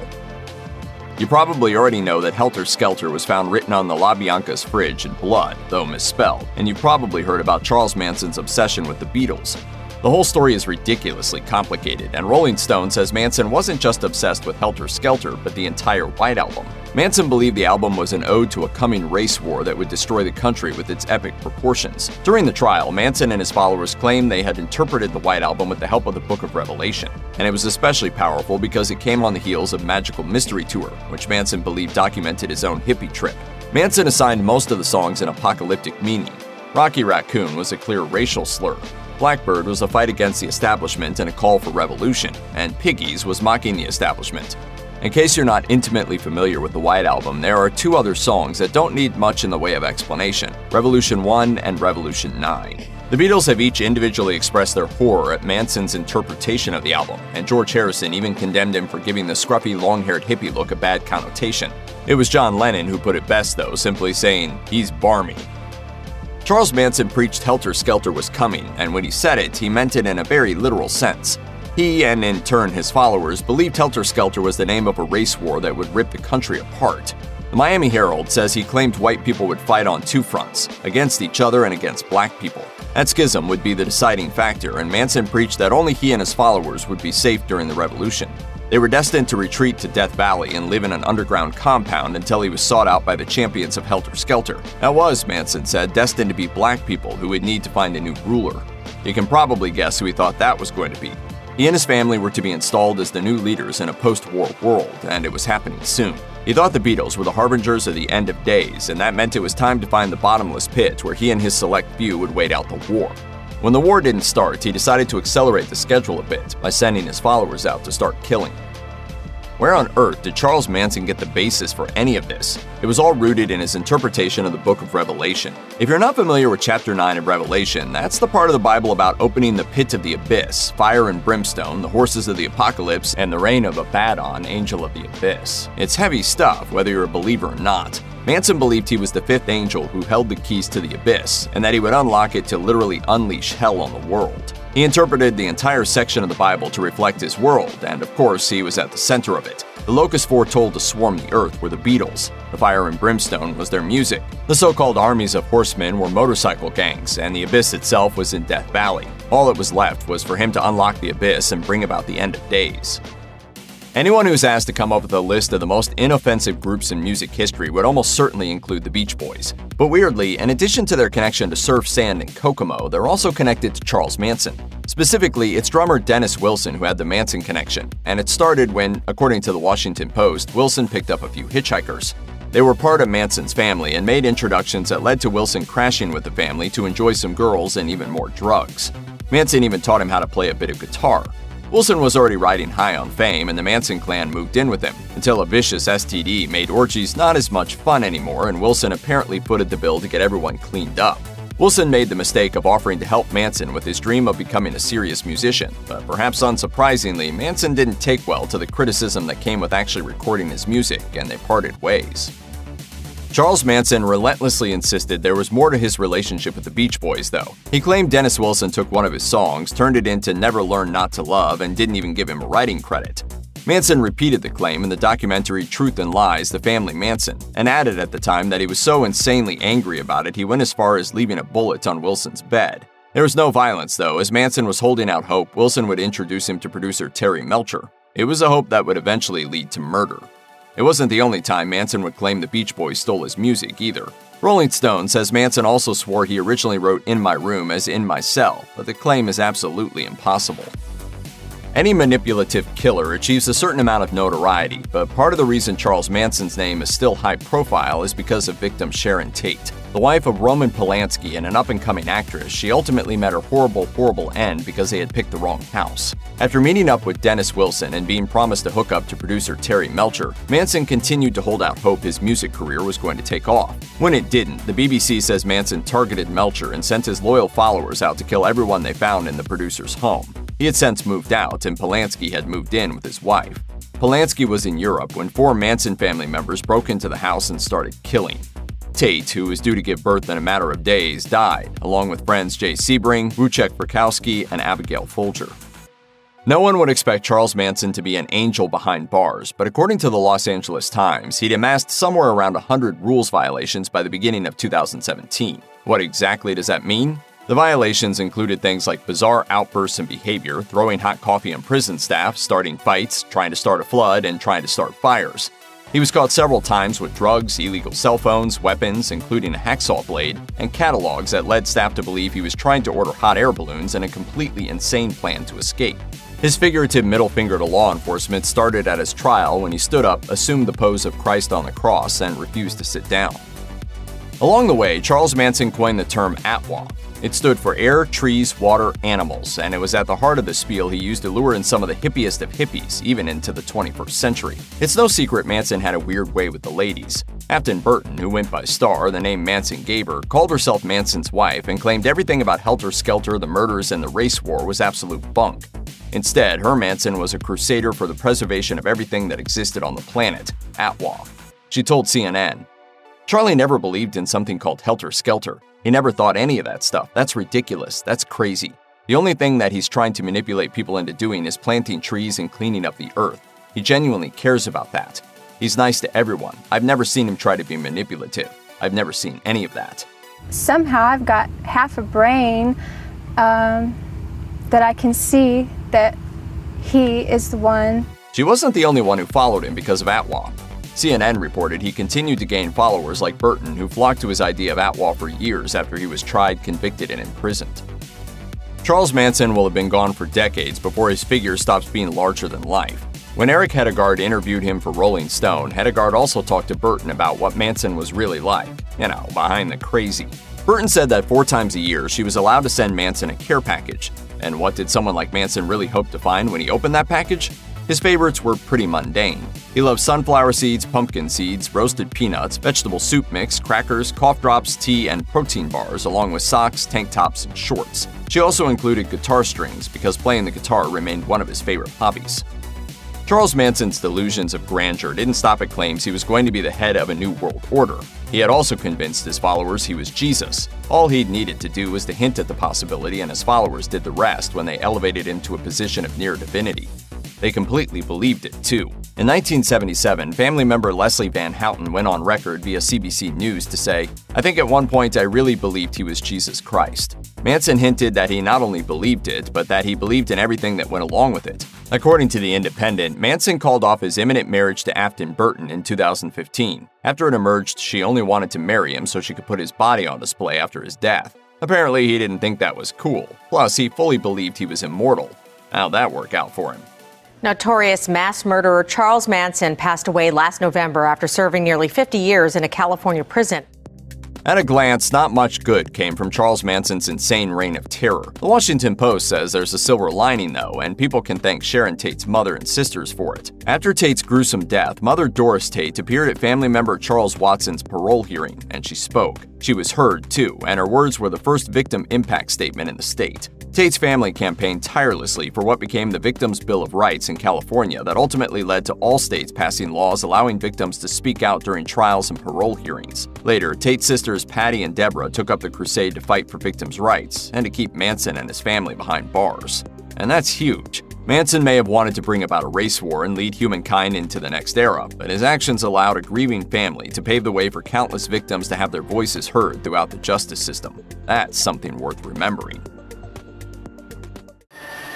You probably already know that Helter Skelter was found written on the LaBianca's fridge in blood, though misspelled, and you've probably heard about Charles Manson's obsession with the Beatles. The whole story is ridiculously complicated, and Rolling Stone says Manson wasn't just obsessed with Helter Skelter, but the entire White Album. Manson believed the album was an ode to a coming race war that would destroy the country with its epic proportions. During the trial, Manson and his followers claimed they had interpreted the White Album with the help of the Book of Revelation, and it was especially powerful because it came on the heels of Magical Mystery Tour, which Manson believed documented his own hippie trip. Manson assigned most of the songs an apocalyptic meaning. Rocky Raccoon was a clear racial slur. Blackbird was a fight against the establishment and a call for revolution, and Piggies was mocking the establishment. In case you're not intimately familiar with the White Album, there are two other songs that don't need much in the way of explanation, Revolution 1 and Revolution 9. The Beatles have each individually expressed their horror at Manson's interpretation of the album, and George Harrison even condemned him for giving the scruffy, long-haired hippie look a bad connotation. It was John Lennon who put it best though, simply saying, "He's barmy." Charles Manson preached Helter Skelter was coming, and when he said it, he meant it in a very literal sense. He, and in turn his followers, believed Helter Skelter was the name of a race war that would rip the country apart. The Miami Herald says he claimed white people would fight on two fronts, against each other and against black people. That schism would be the deciding factor, and Manson preached that only he and his followers would be safe during the revolution. They were destined to retreat to Death Valley and live in an underground compound until he was sought out by the champions of Helter Skelter. That was, Manson said, destined to be black people who would need to find a new ruler. You can probably guess who he thought that was going to be. He and his family were to be installed as the new leaders in a post-war world, and it was happening soon. He thought the Beatles were the harbingers of the end of days, and that meant it was time to find the bottomless pit where he and his select few would wait out the war. When the war didn't start, he decided to accelerate the schedule a bit by sending his followers out to start killing. Where on earth did Charles Manson get the basis for any of this? It was all rooted in his interpretation of the book of Revelation. If you're not familiar with chapter 9 of Revelation, that's the part of the Bible about opening the pit of the abyss, fire and brimstone, the horses of the apocalypse, and the reign of Abaddon, angel of the abyss. It's heavy stuff, whether you're a believer or not. Manson believed he was the fifth angel who held the keys to the abyss, and that he would unlock it to literally unleash hell on the world. He interpreted the entire section of the Bible to reflect his world, and of course, he was at the center of it. The locusts foretold to swarm the earth were the Beatles. The fire and brimstone was their music. The so-called armies of horsemen were motorcycle gangs, and the abyss itself was in Death Valley. All that was left was for him to unlock the abyss and bring about the end of days. Anyone who's asked to come up with a list of the most inoffensive groups in music history would almost certainly include the Beach Boys. But weirdly, in addition to their connection to Surf, Sand, and Kokomo, they're also connected to Charles Manson. Specifically, it's drummer Dennis Wilson who had the Manson connection, and it started when, according to the Washington Post, Wilson picked up a few hitchhikers. They were part of Manson's family and made introductions that led to Wilson crashing with the family to enjoy some girls and even more drugs. Manson even taught him how to play a bit of guitar. Wilson was already riding high on fame, and the Manson clan moved in with him, until a vicious STD made orgies not as much fun anymore, and Wilson apparently footed the bill to get everyone cleaned up. Wilson made the mistake of offering to help Manson with his dream of becoming a serious musician, but perhaps unsurprisingly, Manson didn't take well to the criticism that came with actually recording his music, and they parted ways. Charles Manson relentlessly insisted there was more to his relationship with the Beach Boys, though. He claimed Dennis Wilson took one of his songs, turned it into Never Learn Not to Love, and didn't even give him a writing credit. Manson repeated the claim in the documentary Truth and Lies, The Family Manson, and added at the time that he was so insanely angry about it he went as far as leaving a bullet on Wilson's bed. There was no violence, though, as Manson was holding out hope Wilson would introduce him to producer Terry Melcher. It was a hope that would eventually lead to murder. It wasn't the only time Manson would claim the Beach Boys stole his music, either. Rolling Stone says Manson also swore he originally wrote In My Room as In My Cell, but the claim is absolutely impossible. Any manipulative killer achieves a certain amount of notoriety, but part of the reason Charles Manson's name is still high profile is because of victim Sharon Tate. The wife of Roman Polanski and an up-and-coming actress, she ultimately met her horrible end because they had picked the wrong house. After meeting up with Dennis Wilson and being promised a hookup to producer Terry Melcher, Manson continued to hold out hope his music career was going to take off. When it didn't, the BBC says Manson targeted Melcher and sent his loyal followers out to kill everyone they found in the producer's home. He had since moved out, and Polanski had moved in with his wife. Polanski was in Europe when 4 Manson family members broke into the house and started killing. Tate, who was due to give birth in a matter of days, died, along with friends Jay Sebring, Wojciech Frykowski, and Abigail Folger. No one would expect Charles Manson to be an angel behind bars, but according to the Los Angeles Times, he'd amassed somewhere around 100 rules violations by the beginning of 2017. What exactly does that mean? The violations included things like bizarre outbursts and behavior, throwing hot coffee on prison staff, starting fights, trying to start a flood, and trying to start fires. He was caught several times with drugs, illegal cell phones, weapons, including a hacksaw blade, and catalogs that led staff to believe he was trying to order hot air balloons in a completely insane plan to escape. His figurative middle finger to law enforcement started at his trial when he stood up, assumed the pose of Christ on the cross, and refused to sit down. Along the way, Charles Manson coined the term ATWA. It stood for air, trees, water, animals, and it was at the heart of the spiel he used to lure in some of the hippiest of hippies, even into the 21st century. It's no secret Manson had a weird way with the ladies. Afton Burton, who went by Star, the name Manson gave her, called herself Manson's wife and claimed everything about Helter Skelter, the murders, and the race war was absolute bunk. Instead, her Manson was a crusader for the preservation of everything that existed on the planet, ATWA. She told CNN, "Charlie never believed in something called Helter Skelter. He never thought any of that stuff. That's ridiculous. That's crazy. The only thing that he's trying to manipulate people into doing is planting trees and cleaning up the earth. He genuinely cares about that. He's nice to everyone. I've never seen him try to be manipulative. I've never seen any of that." Somehow I've got half a brain that I can see that he is the one. She wasn't the only one who followed him because of ATWA. CNN reported he continued to gain followers like Burton, who flocked to his idea of ATWA for years after he was tried, convicted, and imprisoned. Charles Manson will have been gone for decades before his figure stops being larger than life. When Eric Hedegaard interviewed him for Rolling Stone, Hedegaard also talked to Burton about what Manson was really like, behind the crazy. Burton said that 4 times a year she was allowed to send Manson a care package. And what did someone like Manson really hope to find when he opened that package? His favorites were pretty mundane. He loved sunflower seeds, pumpkin seeds, roasted peanuts, vegetable soup mix, crackers, cough drops, tea, and protein bars, along with socks, tank tops, and shorts. She also included guitar strings because playing the guitar remained one of his favorite hobbies. Charles Manson's delusions of grandeur didn't stop at claims he was going to be the head of a new world order. He had also convinced his followers he was Jesus. All he'd needed to do was to hint at the possibility, and his followers did the rest when they elevated him to a position of near divinity. They completely believed it, too. In 1977, family member Leslie Van Houten went on record via CBC News to say, "I think at one point I really believed he was Jesus Christ." Manson hinted that he not only believed it, but that he believed in everything that went along with it. According to The Independent, Manson called off his imminent marriage to Afton Burton in 2015. After it emerged she only wanted to marry him so she could put his body on display after his death. Apparently he didn't think that was cool. Plus, he fully believed he was immortal. How'd that work out for him? Notorious mass murderer Charles Manson passed away last November after serving nearly 50 years in a California prison. At a glance, not much good came from Charles Manson's insane reign of terror. The Washington Post says there's a silver lining, though, and people can thank Sharon Tate's mother and sisters for it. After Tate's gruesome death, Mother Doris Tate appeared at family member Charles Watson's parole hearing, and she spoke. She was heard, too, and her words were the first victim impact statement in the state. Tate's family campaigned tirelessly for what became the Victims' Bill of Rights in California that ultimately led to all states passing laws allowing victims to speak out during trials and parole hearings. Later, Tate's sisters Patty and Deborah took up the crusade to fight for victims' rights and to keep Manson and his family behind bars. And that's huge. Manson may have wanted to bring about a race war and lead humankind into the next era, but his actions allowed a grieving family to pave the way for countless victims to have their voices heard throughout the justice system. That's something worth remembering.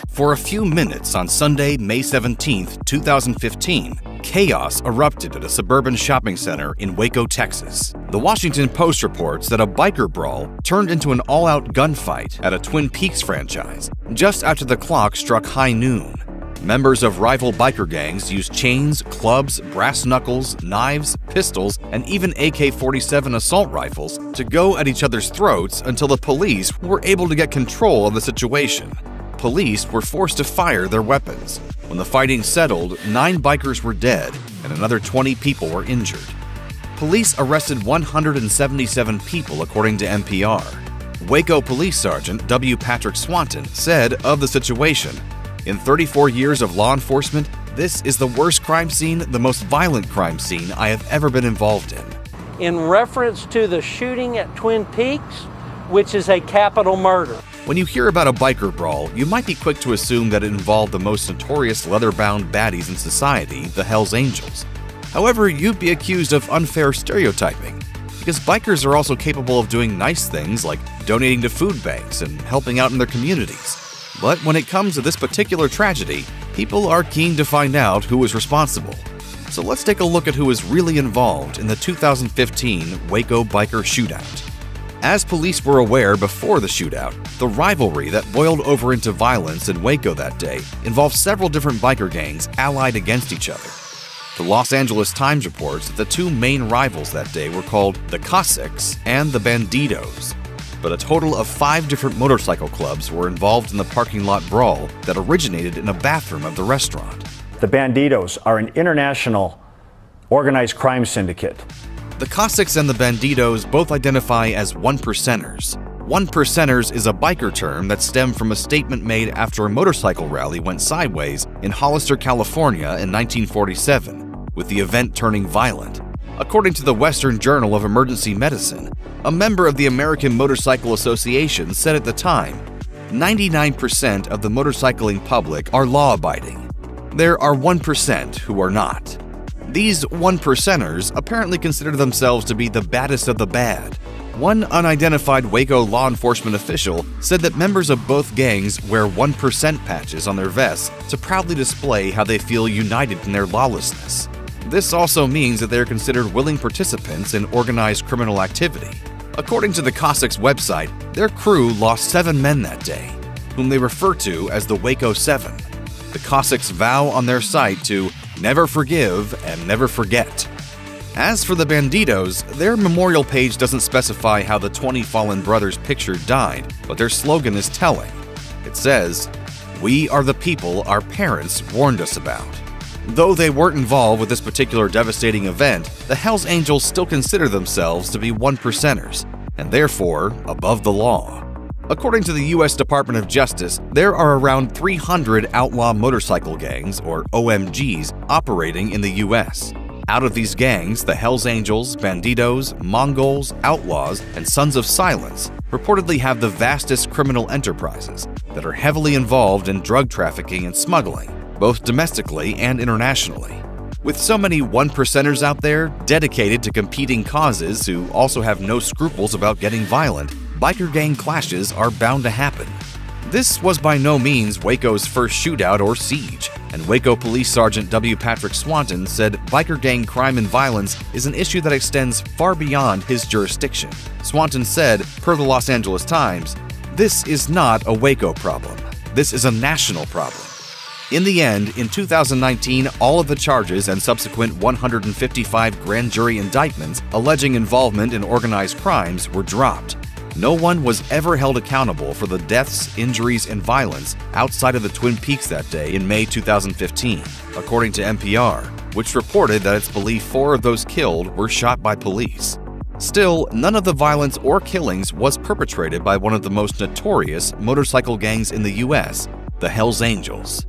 For a few minutes on Sunday, May 17, 2015, chaos erupted at a suburban shopping center in Waco, Texas. The Washington Post reports that a biker brawl turned into an all-out gunfight at a Twin Peaks franchise just after the clock struck high noon. Members of rival biker gangs used chains, clubs, brass knuckles, knives, pistols, and even AK-47 assault rifles to go at each other's throats until the police were able to get control of the situation. Police were forced to fire their weapons. When the fighting settled, 9 bikers were dead and another 20 people were injured. Police arrested 177 people, according to NPR. Waco Police Sergeant W. Patrick Swanton said of the situation, "In 34 years of law enforcement, this is the worst crime scene, the most violent crime scene I have ever been involved in." In reference to the shooting at Twin Peaks, which is a capital murder. When you hear about a biker brawl, you might be quick to assume that it involved the most notorious leather-bound baddies in society, the Hells Angels. However, you'd be accused of unfair stereotyping, because bikers are also capable of doing nice things like donating to food banks and helping out in their communities. But when it comes to this particular tragedy, people are keen to find out who was responsible. So let's take a look at who was really involved in the 2015 Waco biker shootout. As police were aware before the shootout, the rivalry that boiled over into violence in Waco that day involved several different biker gangs allied against each other. The Los Angeles Times reports that the two main rivals that day were called the Cossacks and the Bandidos. But a total of 5 different motorcycle clubs were involved in the parking lot brawl that originated in a bathroom of the restaurant. The Bandidos are an international organized crime syndicate. The Cossacks and the Bandidos both identify as one-percenters. One-percenters is a biker term that stemmed from a statement made after a motorcycle rally went sideways in Hollister, California in 1947, with the event turning violent. According to the Western Journal of Emergency Medicine, a member of the American Motorcycle Association said at the time, 99% of the motorcycling public are law-abiding. There are 1% who are not. These one-percenters apparently consider themselves to be the baddest of the bad. One unidentified Waco law enforcement official said that members of both gangs wear 1% patches on their vests to proudly display how they feel united in their lawlessness. This also means that they are considered willing participants in organized criminal activity. According to the Cossacks website, their crew lost 7 men that day, whom they refer to as the Waco 7. The Cossacks vow on their site to never forgive and never forget. As for the Bandidos, their memorial page doesn't specify how the 20 fallen brothers pictured died, but their slogan is telling. It says, "We are the people our parents warned us about." Though they weren't involved with this particular devastating event, the Hells Angels still consider themselves to be one-percenters, and therefore above the law. According to the U.S. Department of Justice, there are around 300 outlaw motorcycle gangs, or OMGs, operating in the U.S. Out of these gangs, the Hells Angels, Bandidos, Mongols, Outlaws, and Sons of Silence reportedly have the vastest criminal enterprises that are heavily involved in drug trafficking and smuggling, both domestically and internationally. With so many one-percenters out there dedicated to competing causes who also have no scruples about getting violent, biker gang clashes are bound to happen. This was by no means Waco's first shootout or siege, and Waco Police Sergeant W. Patrick Swanton said biker gang crime and violence is an issue that extends far beyond his jurisdiction. Swanton said, per the Los Angeles Times, "This is not a Waco problem. This is a national problem." In the end, in 2019, all of the charges and subsequent 155 grand jury indictments alleging involvement in organized crimes were dropped. No one was ever held accountable for the deaths, injuries, and violence outside of the Twin Peaks that day in May 2015, according to NPR, which reported that it's believed 4 of those killed were shot by police. Still, none of the violence or killings was perpetrated by one of the most notorious motorcycle gangs in the U.S., the Hells Angels.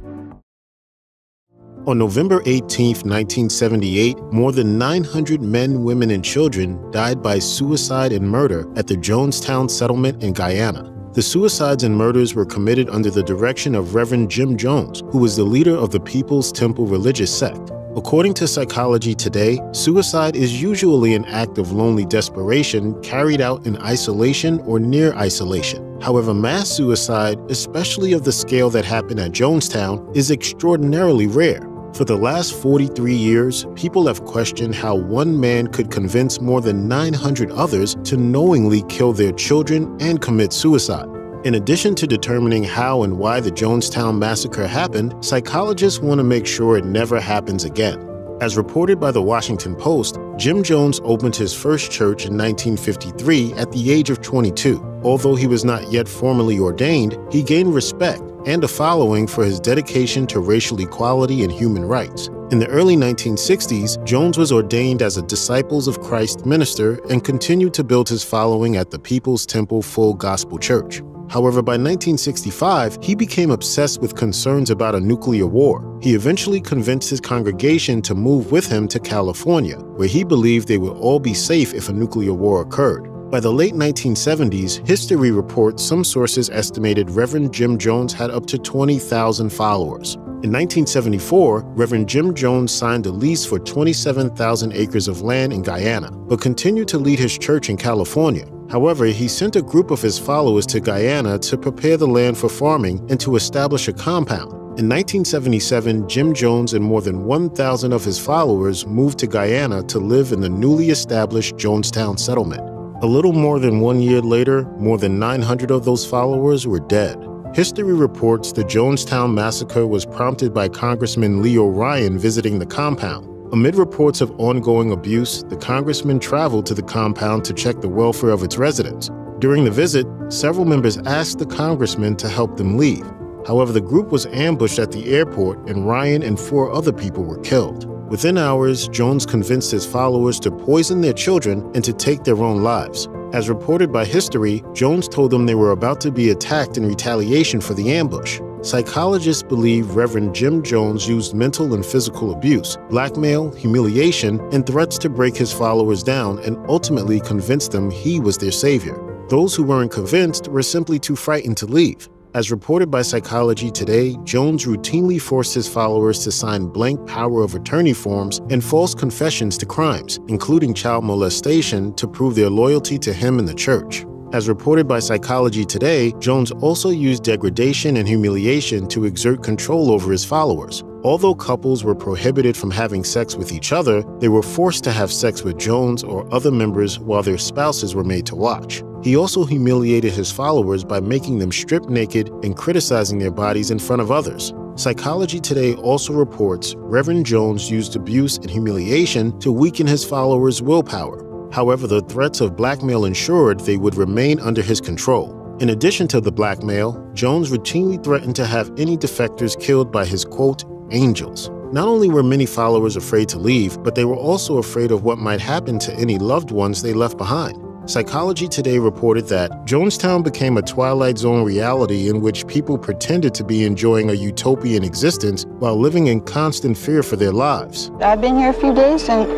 On November 18, 1978, more than 900 men, women, and children died by suicide and murder at the Jonestown settlement in Guyana. The suicides and murders were committed under the direction of Reverend Jim Jones, who was the leader of the People's Temple religious sect. According to Psychology Today, suicide is usually an act of lonely desperation carried out in isolation or near isolation. However, mass suicide, especially of the scale that happened at Jonestown, is extraordinarily rare. For the last 43 years, people have questioned how one man could convince more than 900 others to knowingly kill their children and commit suicide. In addition to determining how and why the Jonestown Massacre happened, psychologists want to make sure it never happens again. As reported by the Washington Post, Jim Jones opened his first church in 1953 at the age of 22. Although he was not yet formally ordained, he gained respect and a following for his dedication to racial equality and human rights. In the early 1960s, Jones was ordained as a Disciples of Christ minister and continued to build his following at the People's Temple Full Gospel Church. However, by 1965, he became obsessed with concerns about a nuclear war. He eventually convinced his congregation to move with him to California, where he believed they would all be safe if a nuclear war occurred. By the late 1970s, history reports some sources estimated Reverend Jim Jones had up to 20,000 followers. In 1974, Reverend Jim Jones signed a lease for 27,000 acres of land in Guyana, but continued to lead his church in California. However, he sent a group of his followers to Guyana to prepare the land for farming and to establish a compound. In 1977, Jim Jones and more than 1,000 of his followers moved to Guyana to live in the newly established Jonestown settlement. A little more than 1 year later, more than 900 of those followers were dead. History reports the Jonestown Massacre was prompted by Congressman Leo Ryan visiting the compound. Amid reports of ongoing abuse, the congressman traveled to the compound to check the welfare of its residents. During the visit, several members asked the congressman to help them leave. However, the group was ambushed at the airport and Ryan and 4 other people were killed. Within hours, Jones convinced his followers to poison their children and to take their own lives. As reported by History, Jones told them they were about to be attacked in retaliation for the ambush. Psychologists believe Reverend Jim Jones used mental and physical abuse, blackmail, humiliation, and threats to break his followers down and ultimately convince them he was their savior. Those who weren't convinced were simply too frightened to leave. As reported by Psychology Today, Jones routinely forced his followers to sign blank power of attorney forms and false confessions to crimes, including child molestation, to prove their loyalty to him and the church. As reported by Psychology Today, Jones also used degradation and humiliation to exert control over his followers. Although couples were prohibited from having sex with each other, they were forced to have sex with Jones or other members while their spouses were made to watch. He also humiliated his followers by making them strip naked and criticizing their bodies in front of others. Psychology Today also reports Reverend Jones used abuse and humiliation to weaken his followers' willpower. However, the threats of blackmail ensured they would remain under his control. In addition to the blackmail, Jones routinely threatened to have any defectors killed by his, quote, angels. Not only were many followers afraid to leave, but they were also afraid of what might happen to any loved ones they left behind. Psychology Today reported that Jonestown became a Twilight Zone reality in which people pretended to be enjoying a utopian existence while living in constant fear for their lives. I've been here a few days and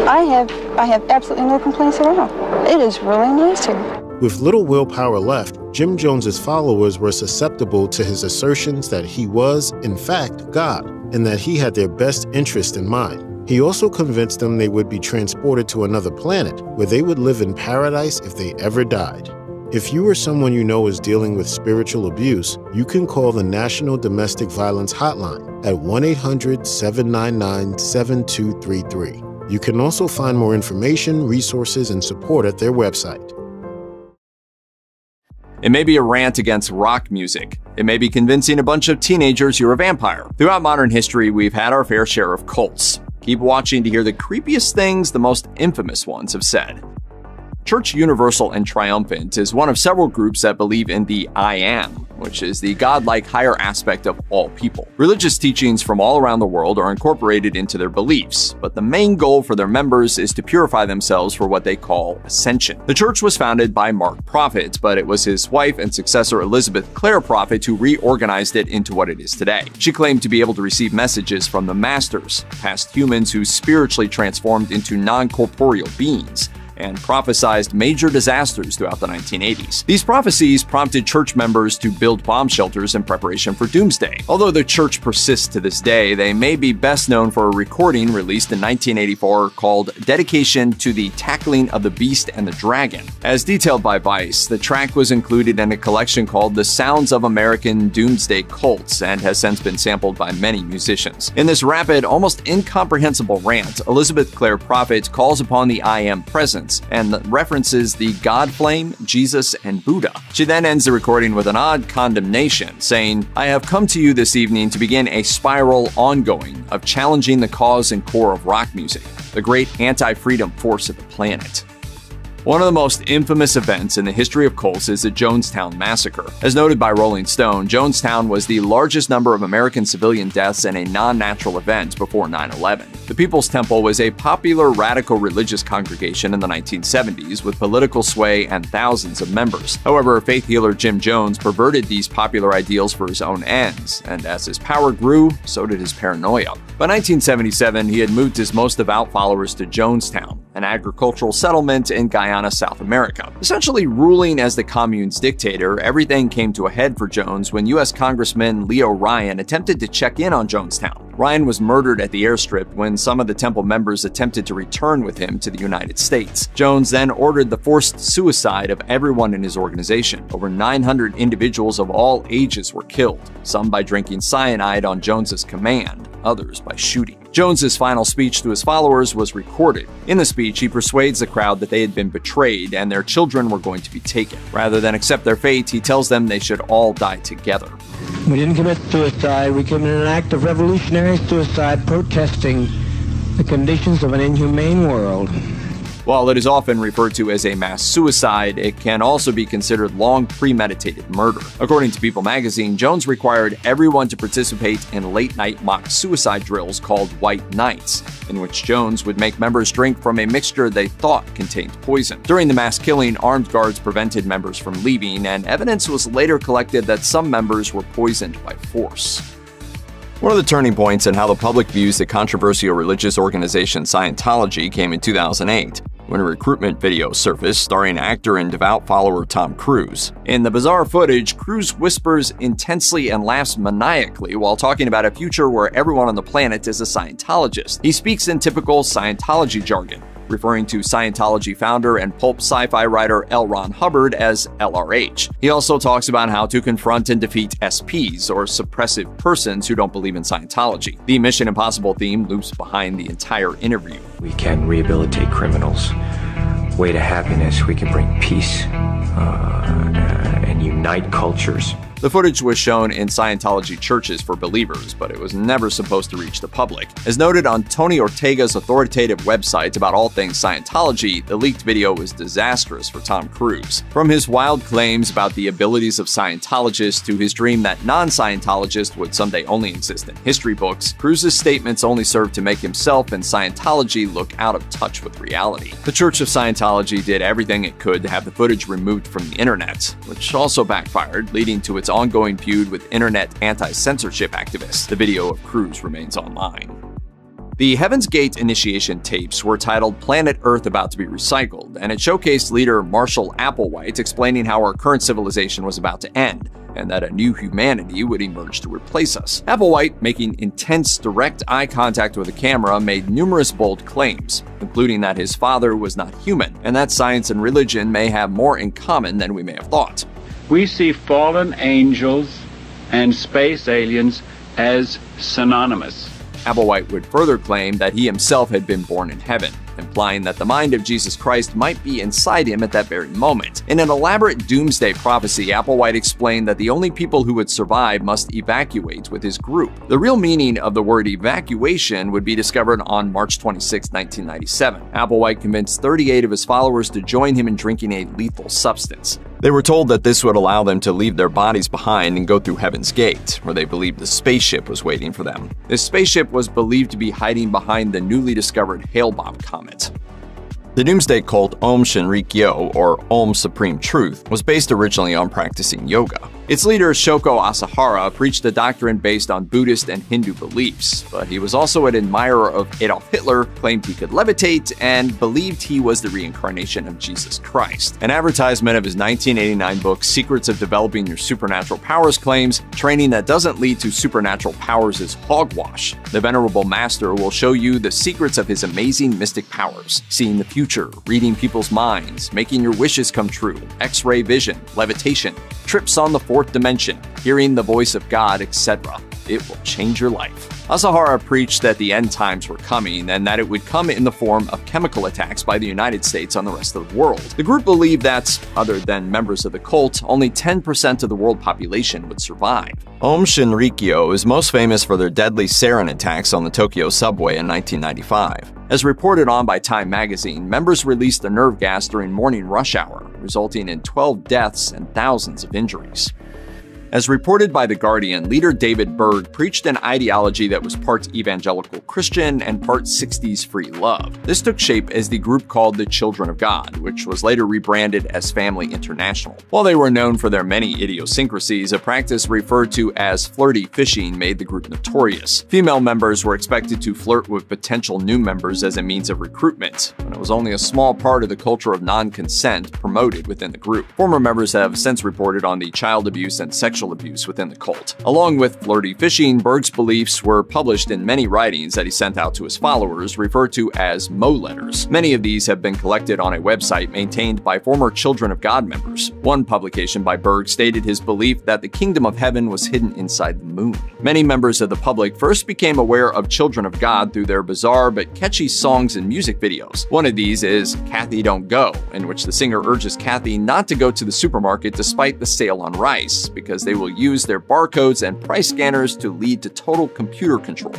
I have absolutely no complaints at all. It is really nice here. With little willpower left, Jim Jones's followers were susceptible to his assertions that he was, in fact, God, and that he had their best interest in mind. He also convinced them they would be transported to another planet where they would live in paradise if they ever died. If you or someone you know is dealing with spiritual abuse, you can call the National Domestic Violence Hotline at 1-800-799-7233. You can also find more information, resources, and support at their website. It may be a rant against rock music. It may be convincing a bunch of teenagers you're a vampire. Throughout modern history, we've had our fair share of cults. Keep watching to hear the creepiest things the most infamous ones have said. Church Universal and Triumphant is one of several groups that believe in the I Am, which is the godlike higher aspect of all people. Religious teachings from all around the world are incorporated into their beliefs, but the main goal for their members is to purify themselves for what they call ascension. The church was founded by Mark Prophet, but it was his wife and successor Elizabeth Clare Prophet who reorganized it into what it is today. She claimed to be able to receive messages from the masters, past humans who spiritually transformed into non-corporeal beings, and prophesized major disasters throughout the 1980s. These prophecies prompted church members to build bomb shelters in preparation for doomsday. Although the church persists to this day, they may be best known for a recording released in 1984 called Dedication to the Tackling of the Beast and the Dragon. As detailed by Vice, the track was included in a collection called The Sounds of American Doomsday Cults and has since been sampled by many musicians. In this rapid, almost incomprehensible rant, Elizabeth Clare Prophet calls upon the I Am presence and references the God Flame, Jesus, and Buddha. She then ends the recording with an odd condemnation, saying, "I have come to you this evening to begin a spiral ongoing of challenging the cause and core of rock music, the great anti-freedom force of the planet." One of the most infamous events in the history of cults is the Jonestown Massacre. As noted by Rolling Stone, Jonestown was the largest number of American civilian deaths in a non-natural event before 9/11. The People's Temple was a popular radical religious congregation in the 1970s with political sway and thousands of members. However, faith healer Jim Jones perverted these popular ideals for his own ends, and as his power grew, so did his paranoia. By 1977, he had moved his most devout followers to Jonestown, an agricultural settlement in Guyana, South America. Essentially ruling as the commune's dictator, everything came to a head for Jones when U.S. Congressman Leo Ryan attempted to check in on Jonestown. Ryan was murdered at the airstrip when some of the temple members attempted to return with him to the United States. Jones then ordered the forced suicide of everyone in his organization. Over 900 individuals of all ages were killed, some by drinking cyanide on Jones's command, others by shooting. Jones's final speech to his followers was recorded. In the speech, he persuades the crowd that they had been betrayed and their children were going to be taken. Rather than accept their fate, he tells them they should all die together. We didn't commit suicide. We committed an act of revolutionary suicide protesting the conditions of an inhumane world. While it is often referred to as a mass suicide, it can also be considered long premeditated murder. According to People magazine, Jones required everyone to participate in late-night mock suicide drills called White Nights, in which Jones would make members drink from a mixture they thought contained poison. During the mass killing, armed guards prevented members from leaving, and evidence was later collected that some members were poisoned by force. One of the turning points in how the public views the controversial religious organization Scientology came in 2008, when a recruitment video surfaced starring actor and devout follower Tom Cruise. In the bizarre footage, Cruise whispers intensely and laughs maniacally while talking about a future where everyone on the planet is a Scientologist. He speaks in typical Scientology jargon, referring to Scientology founder and pulp sci-fi writer L. Ron Hubbard as LRH. He also talks about how to confront and defeat SPs, or suppressive persons who don't believe in Scientology. The Mission Impossible theme loops behind the entire interview. We can rehabilitate criminals. Way to happiness, we can bring peace and unite cultures. The footage was shown in Scientology churches for believers, but it was never supposed to reach the public. As noted on Tony Ortega's authoritative website about all things Scientology, the leaked video was disastrous for Tom Cruise. From his wild claims about the abilities of Scientologists to his dream that non-Scientologists would someday only exist in history books, Cruise's statements only served to make himself and Scientology look out of touch with reality. The Church of Scientology did everything it could to have the footage removed from the internet, which also backfired, leading to its ongoing feud with internet anti-censorship activists. The video of Cruise remains online. The Heaven's Gate initiation tapes were titled Planet Earth About to be Recycled, and it showcased leader Marshall Applewhite explaining how our current civilization was about to end, and that a new humanity would emerge to replace us. Applewhite, making intense, direct eye contact with the camera, made numerous bold claims, including that his father was not human, and that science and religion may have more in common than we may have thought. We see fallen angels and space aliens as synonymous. Applewhite would further claim that he himself had been born in heaven, implying that the mind of Jesus Christ might be inside him at that very moment. In an elaborate doomsday prophecy, Applewhite explained that the only people who would survive must evacuate with his group. The real meaning of the word evacuation would be discovered on March 26, 1997. Applewhite convinced 38 of his followers to join him in drinking a lethal substance. They were told that this would allow them to leave their bodies behind and go through Heaven's Gate, where they believed a spaceship was waiting for them. This spaceship was believed to be hiding behind the newly discovered Hale-Bopp comet. The doomsday cult Om Shinrikyo, or Om Supreme Truth, was based originally on practicing yoga. Its leader, Shoko Asahara, preached a doctrine based on Buddhist and Hindu beliefs, but he was also an admirer of Adolf Hitler, claimed he could levitate, and believed he was the reincarnation of Jesus Christ. An advertisement of his 1989 book, Secrets of Developing Your Supernatural Powers, claims, training that doesn't lead to supernatural powers is hogwash. The Venerable Master will show you the secrets of his amazing mystic powers, seeing the future, reading people's minds, making your wishes come true, X-ray vision, levitation, trips on the fourth dimension, hearing the voice of God, etc. It will change your life. Asahara preached that the end times were coming and that it would come in the form of chemical attacks by the United States on the rest of the world. The group believed that, other than members of the cult, only 10% of the world population would survive. Om Shinrikyo is most famous for their deadly sarin attacks on the Tokyo subway in 1995. As reported on by Time magazine, members released the nerve gas during morning rush hour, resulting in 12 deaths and thousands of injuries. As reported by The Guardian, leader David Berg preached an ideology that was part evangelical Christian and part 60s free love. This took shape as the group called the Children of God, which was later rebranded as Family International. While they were known for their many idiosyncrasies, a practice referred to as flirty fishing made the group notorious. Female members were expected to flirt with potential new members as a means of recruitment, and it was only a small part of the culture of non-consent promoted within the group. Former members have since reported on the child abuse and sexual abuse within the cult. Along with flirty fishing, Berg's beliefs were published in many writings that he sent out to his followers, referred to as Mo letters. Many of these have been collected on a website maintained by former Children of God members. One publication by Berg stated his belief that the kingdom of heaven was hidden inside the moon. Many members of the public first became aware of Children of God through their bizarre but catchy songs and music videos. One of these is Kathy Don't Go, in which the singer urges Kathy not to go to the supermarket despite the sale on rice, because they will use their barcodes and price scanners to lead to total computer control.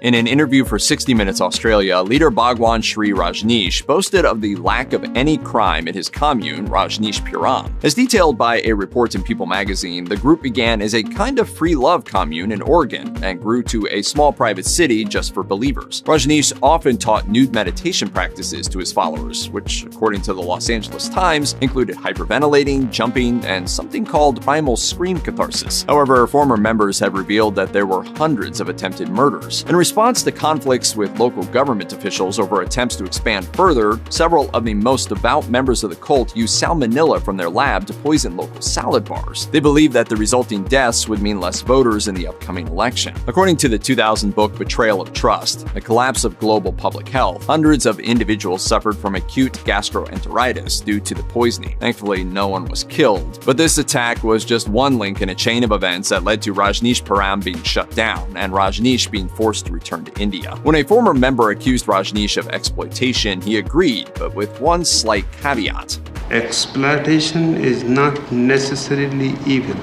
In an interview for 60 Minutes Australia, leader Bhagwan Sri Rajneesh boasted of the lack of any crime in his commune, Rajneeshpuram. As detailed by a report in People magazine, the group began as a kind of free-love commune in Oregon and grew to a small private city just for believers. Rajneesh often taught nude meditation practices to his followers, which, according to the Los Angeles Times, included hyperventilating, jumping, and something called primal scream catharsis. However, former members have revealed that there were hundreds of attempted murders. In response to conflicts with local government officials over attempts to expand further, several of the most devout members of the cult used salmonella from their lab to poison local salad bars. They believe that the resulting deaths would mean less voters in the upcoming election. According to the 2000 book Betrayal of Trust, a collapse of global public health, hundreds of individuals suffered from acute gastroenteritis due to the poisoning. Thankfully, no one was killed. But this attack was just one link in a chain of events that led to Rajneeshpuram being shut down and Rajneesh being forced to return to India. When a former member accused Rajneesh of exploitation, he agreed, but with one slight caveat. Exploitation is not necessarily evil,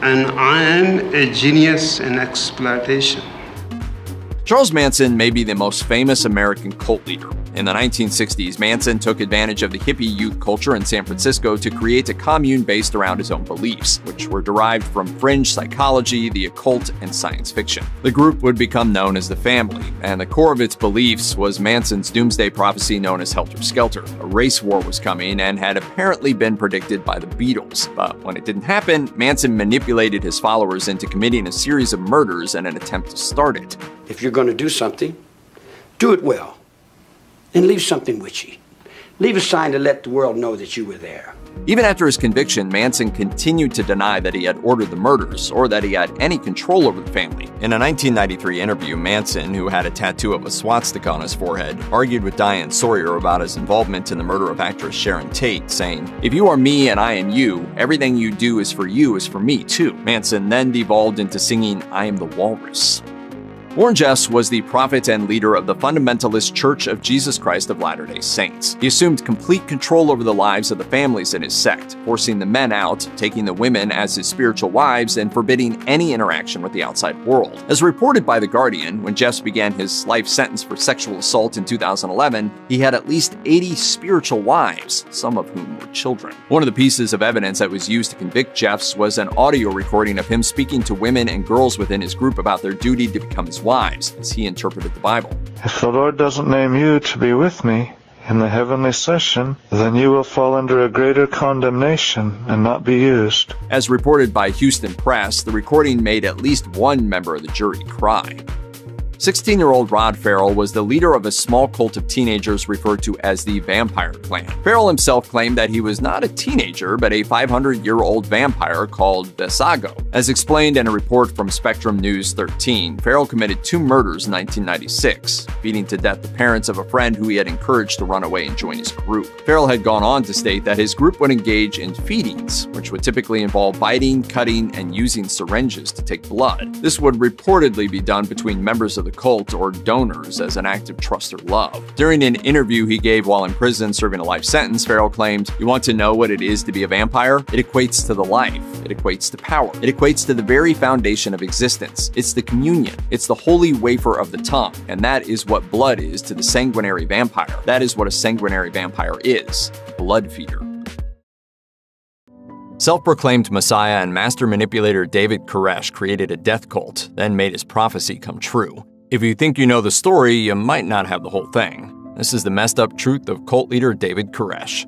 and I am a genius in exploitation. Charles Manson may be the most famous American cult leader. In the 1960s, Manson took advantage of the hippie youth culture in San Francisco to create a commune based around his own beliefs, which were derived from fringe psychology, the occult, and science fiction. The group would become known as the Family, and the core of its beliefs was Manson's doomsday prophecy known as Helter Skelter. A race war was coming and had apparently been predicted by the Beatles, but when it didn't happen, Manson manipulated his followers into committing a series of murders in an attempt to start it. If you're going to do something, do it well. And leave something witchy. Leave a sign to let the world know that you were there. Even after his conviction, Manson continued to deny that he had ordered the murders or that he had any control over the family. In a 1993 interview, Manson, who had a tattoo of a swastika on his forehead, argued with Diane Sawyer about his involvement in the murder of actress Sharon Tate, saying, "If you are me and I am you, everything you do is for you is for me too." Manson then devolved into singing "I Am the Walrus." Warren Jeffs was the prophet and leader of the fundamentalist Church of Jesus Christ of Latter-day Saints. He assumed complete control over the lives of the families in his sect, forcing the men out, taking the women as his spiritual wives, and forbidding any interaction with the outside world. As reported by The Guardian, when Jeffs began his life sentence for sexual assault in 2011, he had at least 80 spiritual wives, some of whom were children. One of the pieces of evidence that was used to convict Jeffs was an audio recording of him speaking to women and girls within his group about their duty to become his wives, as he interpreted the Bible. If the Lord doesn't name you to be with me in the heavenly session, then you will fall under a greater condemnation and not be used. As reported by Houston Press, the recording made at least one member of the jury cry. 16-year-old Rod Farrell was the leader of a small cult of teenagers referred to as the Vampire Clan. Farrell himself claimed that he was not a teenager, but a 500-year-old vampire called Vesago. As explained in a report from Spectrum News 13, Farrell committed 2 murders in 1996, beating to death the parents of a friend who he had encouraged to run away and join his group. Farrell had gone on to state that his group would engage in feedings, which would typically involve biting, cutting, and using syringes to take blood. This would reportedly be done between members of the cult or donors as an act of trust or love. During an interview he gave while in prison serving a life sentence, Farrell claimed, "You want to know what it is to be a vampire? It equates to the life. It equates to power. It equates to the very foundation of existence. It's the communion. It's the holy wafer of the tongue. And that is what blood is to the sanguinary vampire. That is what a sanguinary vampire is. Blood feeder." Self-proclaimed messiah and master manipulator David Koresh created a death cult, then made his prophecy come true. If you think you know the story, you might not have the whole thing. This is the messed up truth of cult leader David Koresh.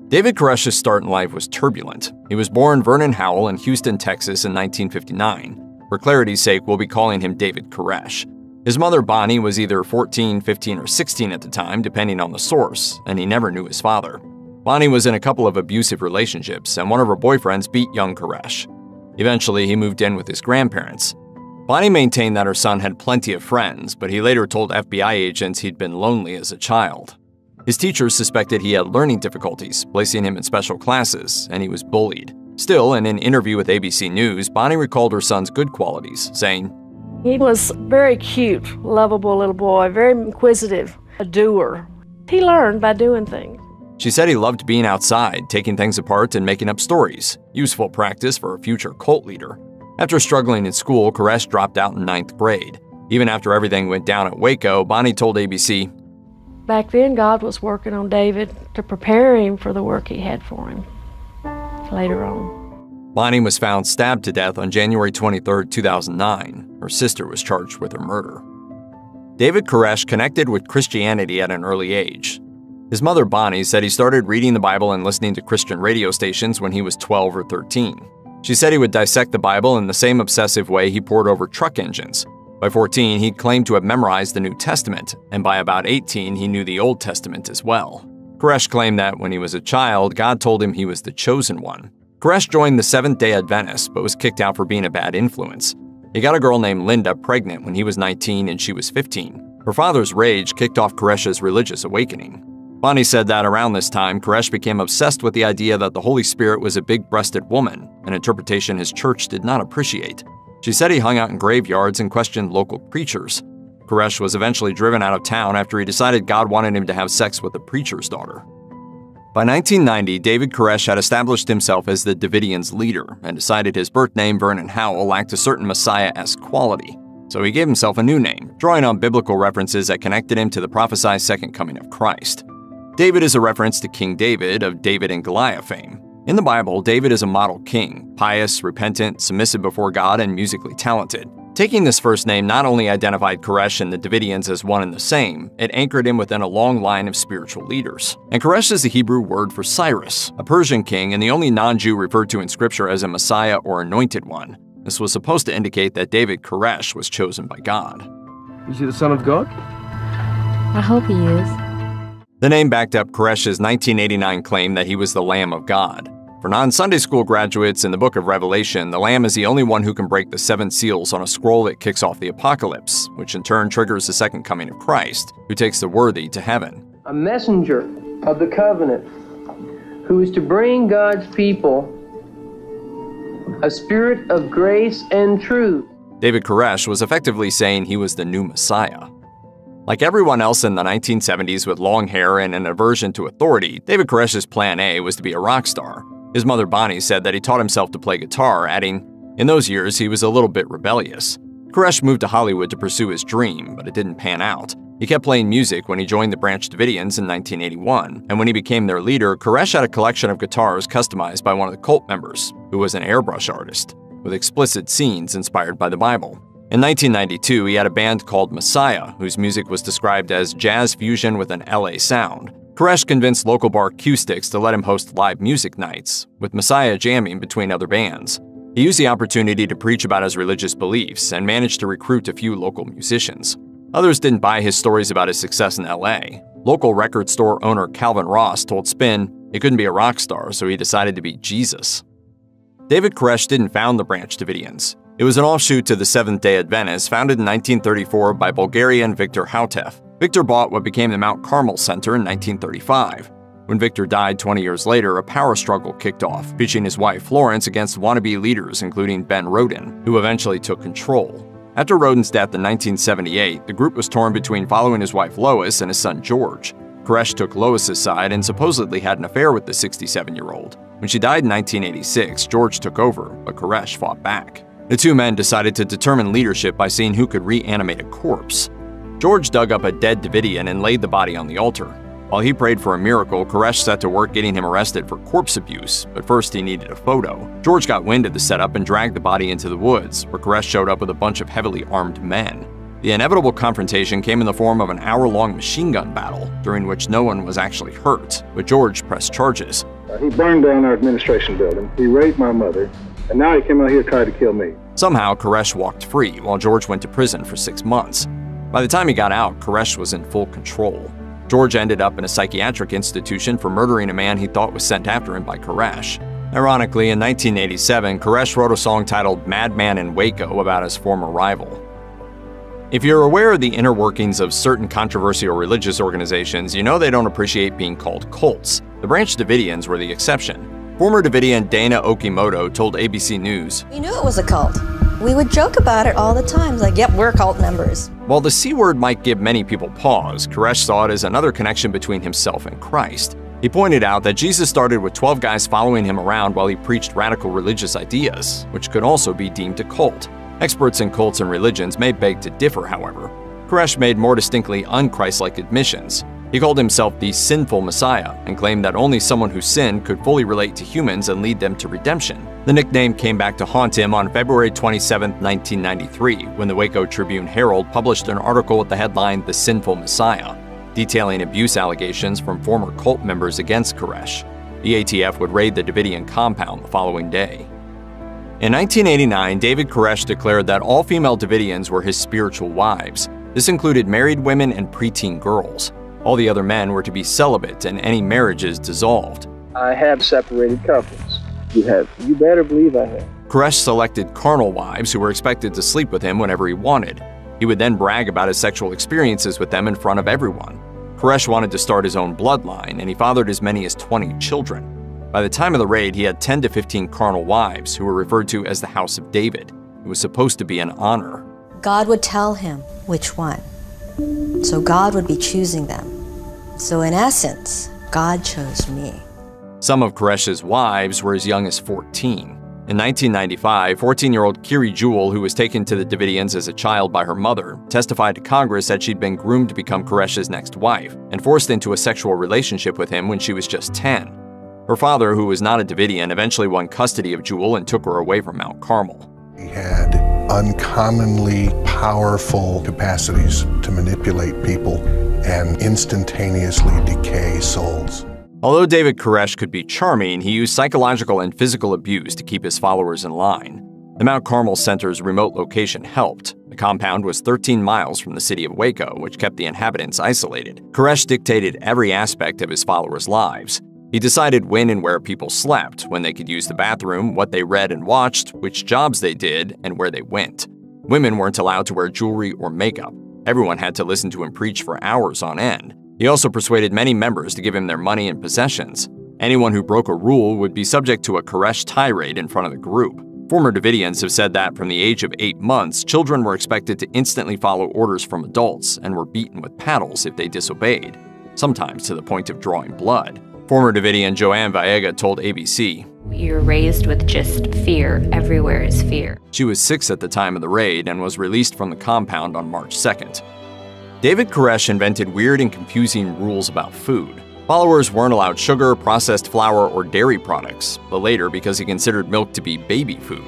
David Koresh's start in life was turbulent. He was born Vernon Howell in Houston, Texas in 1959. For clarity's sake, we'll be calling him David Koresh. His mother Bonnie was either 14, 15, or 16 at the time, depending on the source, and he never knew his father. Bonnie was in a couple of abusive relationships, and one of her boyfriends beat young Koresh. Eventually, he moved in with his grandparents. Bonnie maintained that her son had plenty of friends, but he later told FBI agents he'd been lonely as a child. His teachers suspected he had learning difficulties, placing him in special classes, and he was bullied. Still, in an interview with ABC News, Bonnie recalled her son's good qualities, saying, "He was very cute, lovable little boy, very inquisitive, a doer. He learned by doing things." She said he loved being outside, taking things apart and making up stories, useful practice for a future cult leader. After struggling in school, Koresh dropped out in 9th grade. Even after everything went down at Waco, Bonnie told ABC, "Back then, God was working on David to prepare him for the work he had for him later on." Bonnie was found stabbed to death on January 23, 2009. Her sister was charged with her murder. David Koresh connected with Christianity at an early age. His mother, Bonnie, said he started reading the Bible and listening to Christian radio stations when he was 12 or 13. She said he would dissect the Bible in the same obsessive way he pored over truck engines. By 14, he claimed to have memorized the New Testament, and by about 18, he knew the Old Testament as well. Koresh claimed that when he was a child, God told him he was the chosen one. Koresh joined the Seventh-day Adventists, but was kicked out for being a bad influence. He got a girl named Linda pregnant when he was 19 and she was 15. Her father's rage kicked off Koresh's religious awakening. Bonnie said that around this time, Koresh became obsessed with the idea that the Holy Spirit was a big-breasted woman, an interpretation his church did not appreciate. She said he hung out in graveyards and questioned local preachers. Koresh was eventually driven out of town after he decided God wanted him to have sex with a preacher's daughter. By 1990, David Koresh had established himself as the Davidians' leader and decided his birth name, Vernon Howell, lacked a certain Messiah-esque quality. So he gave himself a new name, drawing on biblical references that connected him to the prophesied second coming of Christ. David is a reference to King David of David and Goliath fame. In the Bible, David is a model king, pious, repentant, submissive before God, and musically talented. Taking this first name not only identified Koresh and the Davidians as one and the same, it anchored him within a long line of spiritual leaders. And Koresh is the Hebrew word for Cyrus, a Persian king and the only non-Jew referred to in Scripture as a Messiah or anointed one. This was supposed to indicate that David Koresh was chosen by God. Is he the son of God? I hope he is. The name backed up Koresh's 1989 claim that he was the Lamb of God. For non-Sunday school graduates in the book of Revelation, the Lamb is the only one who can break the 7 seals on a scroll that kicks off the apocalypse, which in turn triggers the second coming of Christ, who takes the worthy to heaven. A messenger of the covenant who is to bring God's people a spirit of grace and truth. David Koresh was effectively saying he was the new Messiah. Like everyone else in the 1970s with long hair and an aversion to authority, David Koresh's plan A was to be a rock star. His mother Bonnie said that he taught himself to play guitar, adding, "In those years, he was a little bit rebellious." Koresh moved to Hollywood to pursue his dream, but it didn't pan out. He kept playing music when he joined the Branch Davidians in 1981, and when he became their leader, Koresh had a collection of guitars customized by one of the cult members, who was an airbrush artist, with explicit scenes inspired by the Bible. In 1992, he had a band called Messiah, whose music was described as jazz fusion with an LA sound. Koresh convinced local bar Q-Sticks to let him host live music nights, with Messiah jamming between other bands. He used the opportunity to preach about his religious beliefs and managed to recruit a few local musicians. Others didn't buy his stories about his success in LA. Local record store owner Calvin Ross told Spin he couldn't be a rock star, so he decided to be Jesus. David Koresh didn't found the Branch Davidians. It was an offshoot to the Seventh-day Adventists, founded in 1934 by Bulgarian Victor Hautef. Victor bought what became the Mount Carmel Center in 1935. When Victor died 20 years later, a power struggle kicked off, pitching his wife Florence against wannabe leaders including Ben Roden, who eventually took control. After Roden's death in 1978, the group was torn between following his wife Lois and his son George. Koresh took Lois's side and supposedly had an affair with the 67-year-old. When she died in 1986, George took over, but Koresh fought back. The two men decided to determine leadership by seeing who could reanimate a corpse. George dug up a dead Davidian and laid the body on the altar. While he prayed for a miracle, Koresh set to work getting him arrested for corpse abuse, but first he needed a photo. George got wind of the setup and dragged the body into the woods, where Koresh showed up with a bunch of heavily armed men. The inevitable confrontation came in the form of an hour-long machine gun battle, during which no one was actually hurt, but George pressed charges. He burned down our administration building, he raped my mother, and now he came out here and tried to kill me. Somehow, Koresh walked free, while George went to prison for 6 months. By the time he got out, Koresh was in full control. George ended up in a psychiatric institution for murdering a man he thought was sent after him by Koresh. Ironically, in 1987, Koresh wrote a song titled Madman in Waco about his former rival. If you're aware of the inner workings of certain controversial religious organizations, you know they don't appreciate being called cults. The Branch Davidians were the exception. Former Davidian Dana Okimoto told ABC News, "We knew it was a cult. We would joke about it all the time, like, yep, we're cult members." While the C word might give many people pause, Koresh saw it as another connection between himself and Christ. He pointed out that Jesus started with 12 guys following him around while he preached radical religious ideas, which could also be deemed a cult. Experts in cults and religions may beg to differ, however. Koresh made more distinctly un-Christ-like admissions. He called himself the sinful Messiah and claimed that only someone who sinned could fully relate to humans and lead them to redemption. The nickname came back to haunt him on February 27, 1993, when the Waco Tribune-Herald published an article with the headline "The Sinful Messiah," detailing abuse allegations from former cult members against Koresh. The ATF would raid the Davidian compound the following day. In 1989, David Koresh declared that all female Davidians were his spiritual wives. This included married women and preteen girls. All the other men were to be celibate and any marriages dissolved. I have separated couples. You have. You better believe I have. Koresh selected carnal wives who were expected to sleep with him whenever he wanted. He would then brag about his sexual experiences with them in front of everyone. Koresh wanted to start his own bloodline, and he fathered as many as 20 children. By the time of the raid, he had 10 to 15 carnal wives who were referred to as the House of David. It was supposed to be an honor. God would tell him which one. So God would be choosing them. So in essence, God chose me. Some of Koresh's wives were as young as 14. In 1995, 14-year-old Kiri Jewel, who was taken to the Davidians as a child by her mother, testified to Congress that she'd been groomed to become Koresh's next wife and forced into a sexual relationship with him when she was just 10. Her father, who was not a Davidian, eventually won custody of Jewel and took her away from Mount Carmel. He had uncommonly powerful capacities to manipulate people and instantaneously decay souls. Although David Koresh could be charming, he used psychological and physical abuse to keep his followers in line. The Mount Carmel Center's remote location helped. The compound was 13 miles from the city of Waco, which kept the inhabitants isolated. Koresh dictated every aspect of his followers' lives. He decided when and where people slept, when they could use the bathroom, what they read and watched, which jobs they did, and where they went. Women weren't allowed to wear jewelry or makeup. Everyone had to listen to him preach for hours on end. He also persuaded many members to give him their money and possessions. Anyone who broke a rule would be subject to a Koresh tirade in front of the group. Former Davidians have said that from the age of 8 months, children were expected to instantly follow orders from adults and were beaten with paddles if they disobeyed, sometimes to the point of drawing blood. Former Davidian Joanne Viega told ABC, "You're raised with just fear. Everywhere is fear." She was 6 at the time of the raid and was released from the compound on March 2nd. David Koresh invented weird and confusing rules about food. Followers weren't allowed sugar, processed flour, or dairy products, but later because he considered milk to be baby food.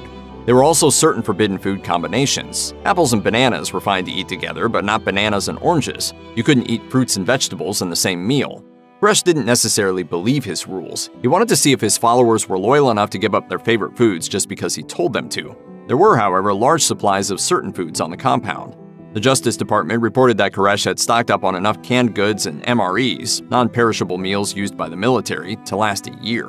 There were also certain forbidden food combinations. Apples and bananas were fine to eat together, but not bananas and oranges. You couldn't eat fruits and vegetables in the same meal. Koresh didn't necessarily believe his rules. He wanted to see if his followers were loyal enough to give up their favorite foods just because he told them to. There were, however, large supplies of certain foods on the compound. The Justice Department reported that Koresh had stocked up on enough canned goods and MREs, non-perishable meals used by the military, to last a year.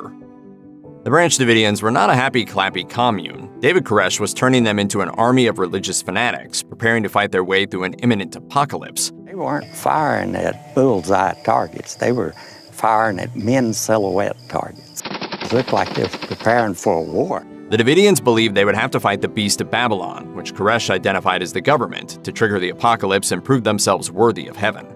The Branch Davidians were not a happy-clappy commune. David Koresh was turning them into an army of religious fanatics, preparing to fight their way through an imminent apocalypse. They weren't firing at bullseye targets. They were firing at men's silhouette targets. It looked like they were preparing for a war. The Davidians believed they would have to fight the Beast of Babylon, which Koresh identified as the government, to trigger the apocalypse and prove themselves worthy of heaven.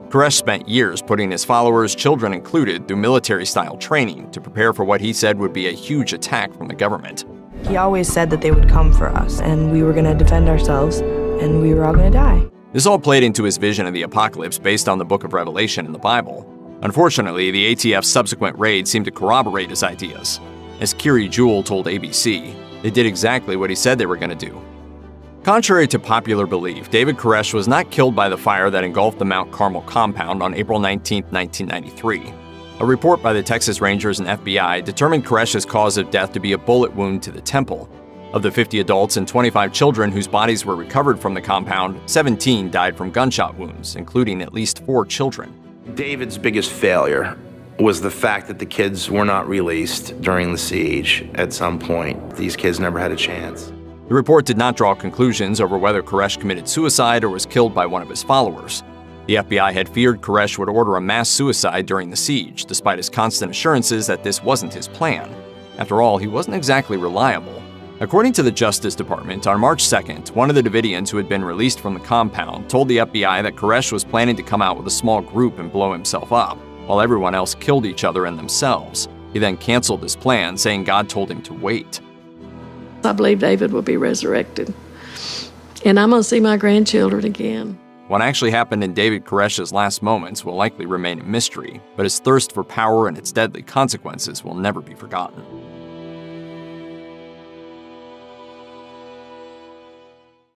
Koresh spent years putting his followers, children included, through military-style training to prepare for what he said would be a huge attack from the government. He always said that they would come for us, and we were going to defend ourselves, and we were all going to die. This all played into his vision of the apocalypse based on the Book of Revelation in the Bible. Unfortunately, the ATF's subsequent raid seemed to corroborate his ideas. As Kiri Jewel told ABC, they did exactly what he said they were going to do. Contrary to popular belief, David Koresh was not killed by the fire that engulfed the Mount Carmel compound on April 19, 1993. A report by the Texas Rangers and FBI determined Koresh's cause of death to be a bullet wound to the temple. Of the 50 adults and 25 children whose bodies were recovered from the compound, 17 died from gunshot wounds, including at least 4 children. David's biggest failure was the fact that the kids were not released during the siege at some point. These kids never had a chance. The report did not draw conclusions over whether Koresh committed suicide or was killed by one of his followers. The FBI had feared Koresh would order a mass suicide during the siege, despite his constant assurances that this wasn't his plan. After all, he wasn't exactly reliable. According to the Justice Department, on March 2nd, one of the Davidians who had been released from the compound told the FBI that Koresh was planning to come out with a small group and blow himself up, while everyone else killed each other and themselves. He then canceled his plan, saying God told him to wait. I believe David will be resurrected. And I'm going to see my grandchildren again. What actually happened in David Koresh's last moments will likely remain a mystery, but his thirst for power and its deadly consequences will never be forgotten.